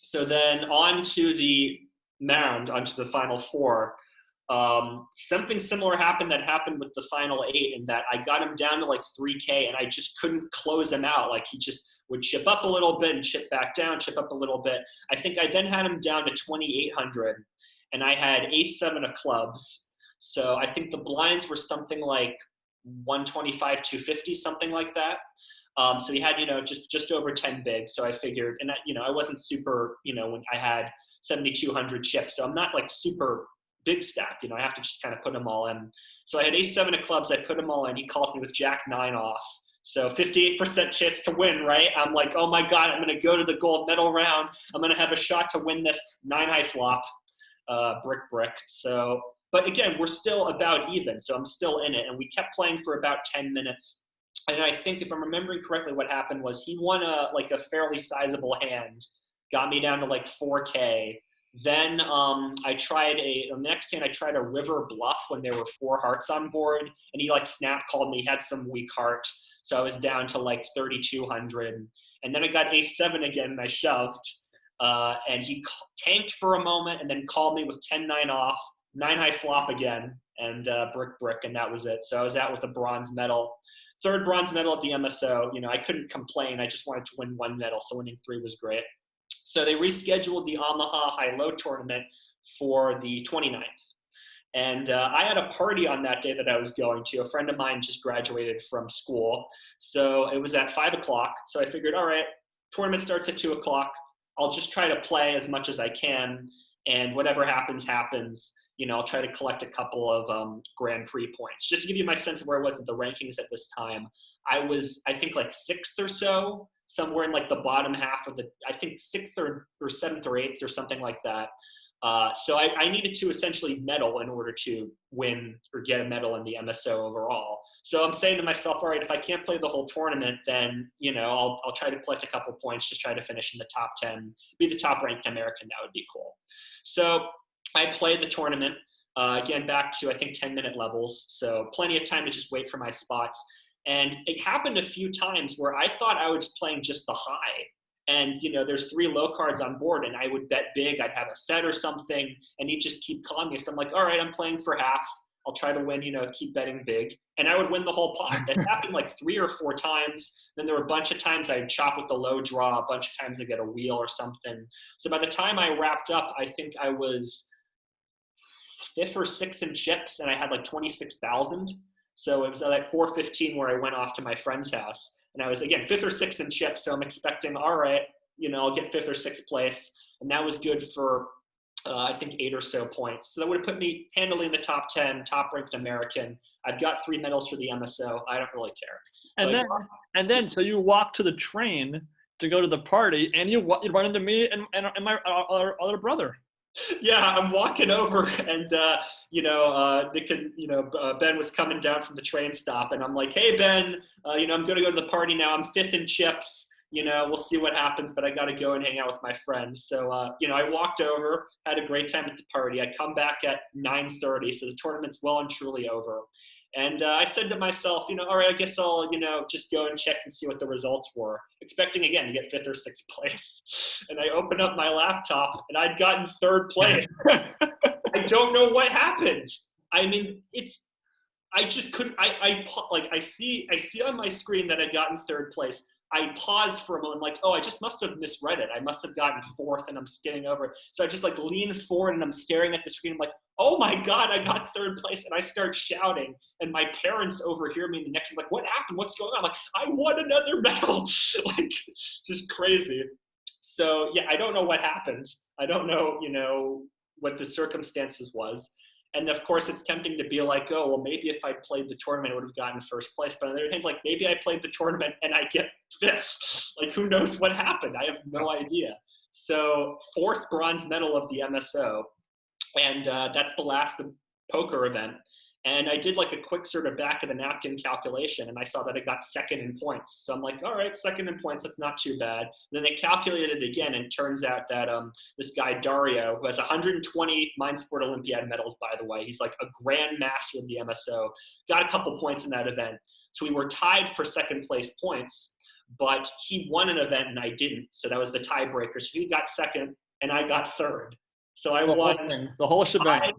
So then on to the mound, onto the final 4. Something similar happened with the final 8, in that I got him down to 3K and I just couldn't close him out. He just would chip up a little bit and chip back down, chip up a little bit. I think I then had him down to 2,800, and I had ace-7 of clubs. So I think the blinds were something like 125, 250, something like that. So he had, just over 10 big. So I figured, and I wasn't super, when I had 7,200 chips. So I'm not super big stack. I have to just kind of put them all in. So I had ace-7 of clubs. I put them all in. He calls me with jack-9 off. So 58% chance to win, right? I'm like, oh my God, I'm going to go to the gold medal round. I'm going to have a shot to win this 9-high flop, brick. So, but again, we're still about even. So I'm still in it. And we kept playing for about 10 minutes. And I think, if I'm remembering correctly, what happened was he won a fairly sizable hand, got me down to 4K. Then I tried the next hand I tried a river bluff when there were 4 hearts on board, and he snap called me. He had some weak heart, so I was down to 3,200. And then I got ace-7 again, and I shoved, and he tanked for a moment, and then called me with 10-9 off, 9-high flop again, and brick, and that was it. So I was out with a bronze medal. 3rd bronze medal at the MSO. I couldn't complain. I just wanted to win 1 medal, so winning 3 was great. So they rescheduled the Omaha High-Low tournament for the 29th. And I had a party on that day that I was going to. A friend of mine just graduated from school. So it was at 5 o'clock. So I figured, all right, tournament starts at 2 o'clock. I'll just try to play as much as I can. And whatever happens, happens. I'll try to collect a couple of Grand Prix points. Just to give you my sense of where I was at the rankings at this time, I was, I think, 6th or so, somewhere in the bottom half of I think 6th or 7th or 8th or something like that. So I needed to essentially medal in order to win or get a medal in the MSO overall. So I'm saying to myself, all right, if I can't play the whole tournament, then, I'll try to collect a couple points, just try to finish in the top 10, be the top ranked American. That would be cool. So I played the tournament, again, back to, I think, 10-minute levels. So plenty of time to just wait for my spots. And it happened a few times where I thought I was playing just the high. And, there's 3 low cards on board, and I would bet big. I'd have a set or something, and he'd just keep calling me. So I'm like, all right, I'm playing for half. I'll try to win, keep betting big. And I would win the whole pot. That happened like 3 or 4 times. Then there were a bunch of times I'd chop with the low draw, a bunch of times I'd get a wheel or something. So by the time I wrapped up, I think I was 5th or 6th in chips, and I had like 26,000. So it was like 4:15 where I went off to my friend's house. And I was, again, 5th or 6th in chips. So I'm expecting, all right, I'll get 5th or 6th place. And that was good for, I think, 8 or so points. So that would have put me handily in the top 10, top-ranked American. I've got 3 medals for the MSO. I don't really care. And then, so you walk to the train to go to the party, and you run into me and my other brother. Yeah, I'm walking over, and Ben was coming down from the train stop, and I'm like, "Hey, Ben, I'm going to go to the party now. I'm 5th in chips. We'll see what happens, but I got to go and hang out with my friends." So, I walked over, had a great time at the party. I come back at 9:30, so the tournament's well and truly over. And I said to myself, all right, I guess I'll, just go and check and see what the results were, expecting, again, to get 5th or 6th place. And I opened up my laptop, and I'd gotten 3rd place. I don't know what happened. I mean, I just couldn't, I see on my screen that I'd gotten 3rd place. I paused for a moment, like, oh, I just must have misread it. I must have gotten 4th, and I'm skidding over. So I just lean forward, and I'm staring at the screen. I'm like, oh my God, I got 3rd place. And I start shouting, and my parents overhear me in the next room, like, what happened? What's going on? I'm like, I won another medal. Just crazy. So yeah, I don't know what happened. I don't know, what the circumstances was. And of course, it's tempting to be like, oh, well, maybe if I played the tournament, I would have gotten 1st place. But on the other hand, maybe I played the tournament and I get 5th. Who knows what happened? I have no idea. So 4th bronze medal of the MSO. And that's the last poker event. And I did a quick sort of back of the napkin calculation, and I saw that I got 2nd in points. So I'm like, all right, 2nd in points, that's not too bad. And then they calculated it again, and it turns out that this guy, Dario, who has 120 Mind Sport Olympiad medals, by the way, he's a grand master of the MSO, got a couple points in that event. So we were tied for 2nd place points, but he won an event and I didn't. So that was the tiebreaker. So he got 2nd and I got 3rd. So I won the whole shebang. 5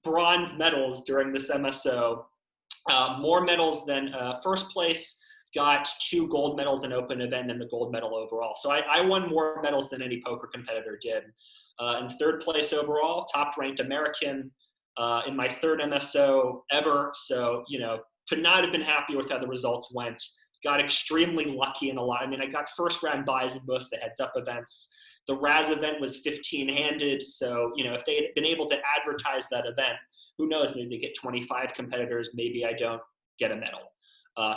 bronze medals during this MSO, more medals than 1st place, got 2 gold medals in open event and the gold medal overall. So I won more medals than any poker competitor did. In 3rd place overall, top ranked American in my 3rd MSO ever. So, could not have been happier with how the results went. Got extremely lucky in a lot. I mean, I got 1st round buys in most of the heads up events. The Raz event was 15-handed, so if they had been able to advertise that event, who knows? Maybe they get 25 competitors. Maybe I don't get a medal.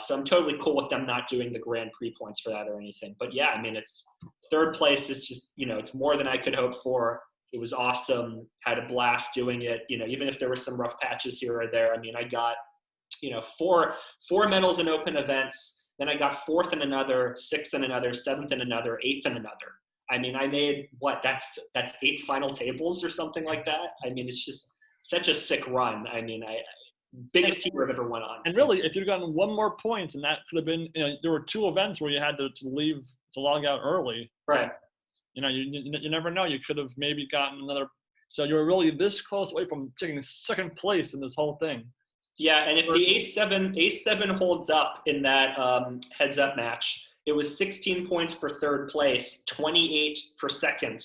So I'm totally cool with them not doing the Grand Prix points for that or anything. But yeah, I mean, it's 3rd place is just it's more than I could hope for. It was awesome. Had a blast doing it. Even if there were some rough patches here or there. I mean, I got 4 medals in open events. Then I got 4th in another, 6th in another, 7th in another, 8th in another. I mean, I made that's 8 final tables or something like that. I mean, it's just such a sick run. I mean, biggest team I've ever went on. And really, if you'd gotten 1 more point, and that could have been, there were 2 events where you had to leave to log out early. Right. You never know. You could have maybe gotten another. So you were really this close away from taking 2nd place in this whole thing. Yeah, and if the A7 holds up in that heads up match, it was 16 points for 3rd place, 28 for 2nd,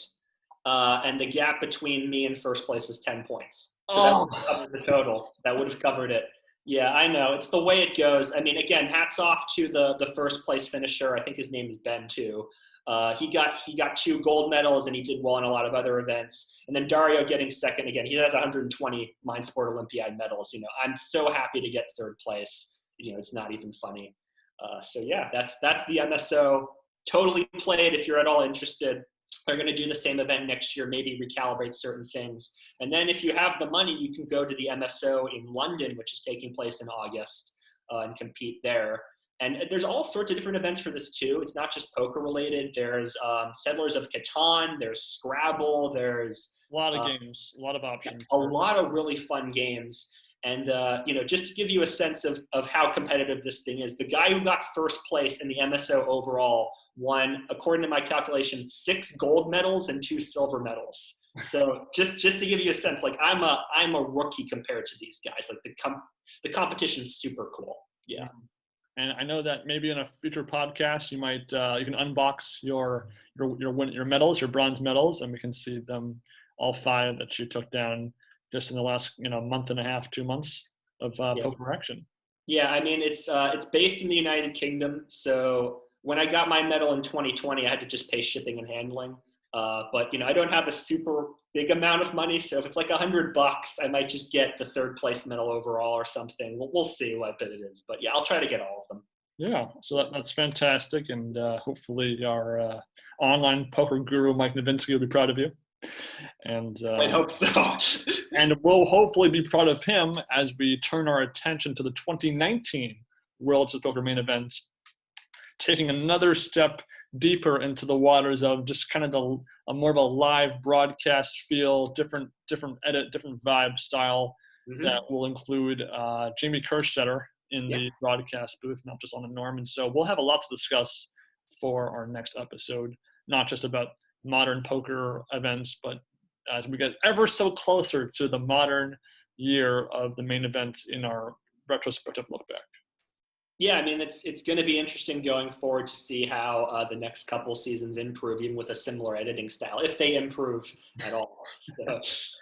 and the gap between me and 1st place was 10 points. So that would have covered the total. That would have covered it. Yeah, I know. It's the way it goes. I mean, again, hats off to the 1st place finisher. I think his name is Ben too. He got 2 gold medals, and he did well in a lot of other events. And then Dario getting 2nd again. He has 120 Mind Sport Olympiad medals. I'm so happy to get 3rd place. It's not even funny. So yeah, that's the MSO. Totally played if you're at all interested. They're going to do the same event next year, maybe recalibrate certain things. And then if you have the money, you can go to the MSO in London, which is taking place in August, and compete there. And there's all sorts of different events for this too. It's not just poker related. There's Settlers of Catan, there's Scrabble, there's a lot of games, a lot of options. A lot of really fun games. And, just to give you a sense of how competitive this thing is, the guy who got first place in the MSO overall won, according to my calculation, 6 gold medals and 2 silver medals. So just to give you a sense, like I'm a rookie compared to these guys. Like the competition is super cool. Yeah. And I know that maybe in a future podcast, you might you can unbox your medals, your bronze medals, and we can see them, all 5 that you took down just in the last month and a half, 2 months of poker action. Yeah, I mean it's based in the United Kingdom. So when I got my medal in 2020, I had to just pay shipping and handling. But I don't have a super big amount of money, so if it's like $100, I might just get the 3rd place medal overall or something. We'll see what bit it is, but yeah, I'll try to get all of them. Yeah, so that's fantastic, and hopefully our online poker guru Mike Novinsky will be proud of you, and I hope so. And we'll hopefully be proud of him as we turn our attention to the 2019 World of Poker Main Event, taking another step deeper into the waters of just kind of a more of a live broadcast feel, different edit, different vibe style that will include Jamie Kerstetter in the broadcast booth, not just on the norm. And so we'll have a lot to discuss for our next episode, not just about modern poker events, but as we get ever so closer to the modern year of the main event in our retrospective look back. Yeah, I mean, it's going to be interesting going forward to see how the next couple seasons improve, even with a similar editing style, if they improve at all. So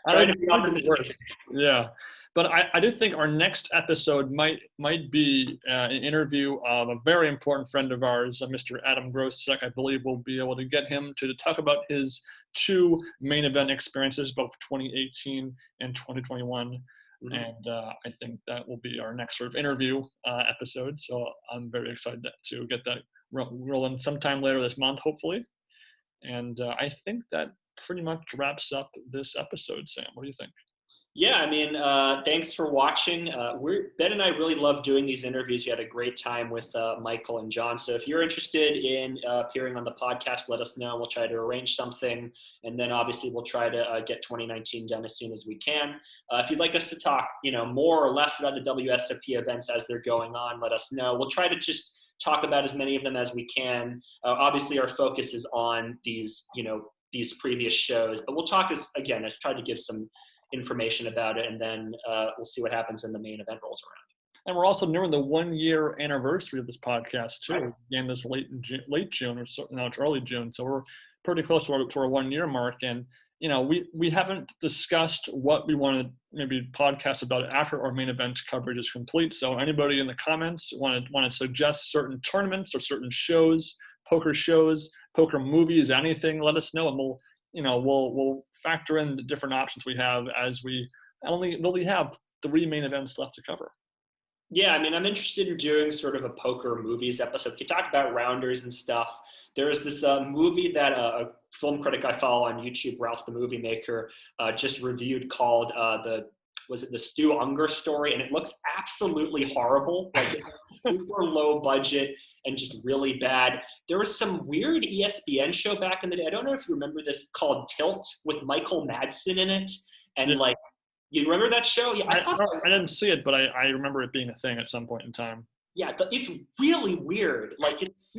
trying to be optimistic. Yeah, but I do think our next episode might be an interview of a very important friend of ours, Mr. Adam Grossek. I believe we'll be able to get him to talk about his 2 main event experiences, both 2018 and 2021. And I think that will be our next sort of interview episode. So I'm very excited to get that rolling sometime later this month, hopefully. And I think that pretty much wraps up this episode, Sam. What do you think? Yeah, I mean, thanks for watching. Ben and I really love doing these interviews. We had a great time with Michael and John. So if you're interested in appearing on the podcast, let us know. We'll try to arrange something. And then obviously we'll try to get 2019 done as soon as we can. If you'd like us to talk, more or less about the WSOP events as they're going on, let us know. We'll try to just talk about as many of them as we can. Obviously our focus is on these previous shows, but we'll talk I've tried to give some information about it, and then we'll see what happens when the main event rolls around. And we're also nearing the 1-year anniversary of this podcast too. Right. Again, this late June, or now it's early June, so we're pretty close to our 1-year mark. And we haven't discussed what we want to maybe podcast about after our main event coverage is complete. So anybody in the comments want to suggest certain tournaments or certain shows, poker movies, anything, let us know, and we'll factor in the different options we have as we only have 3 main events left to cover. Yeah, I mean, I'm interested in doing sort of a poker movies episode. We can talk about rounders and stuff. There's this movie that a film critic I follow on YouTube, Ralph the Movie Maker, just reviewed called the Stu Unger Story, and it looks absolutely horrible. Like it's super low budget and just really bad. There was some weird ESPN show back in the day. I don't know if you remember this, called Tilt, with Michael Madsen in it. And you remember that show? Yeah, I didn't see it, but I remember it being a thing at some point in time. Yeah, it's really weird. Like it's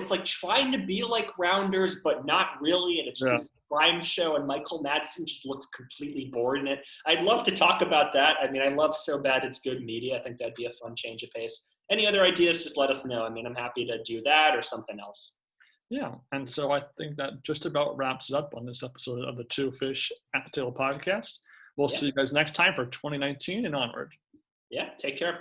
like trying to be like Rounders, but not really. And it's just a crime show, and Michael Madsen just looks completely bored in it. I'd love to talk about that. I mean, I love So Bad It's Good media. I think that'd be a fun change of pace. Any other ideas, just let us know. I mean, I'm happy to do that or something else. Yeah, and so I think that just about wraps up on this episode of the Two Fish at the Table podcast. We'll see you guys next time for 2019 and onward. Yeah, take care.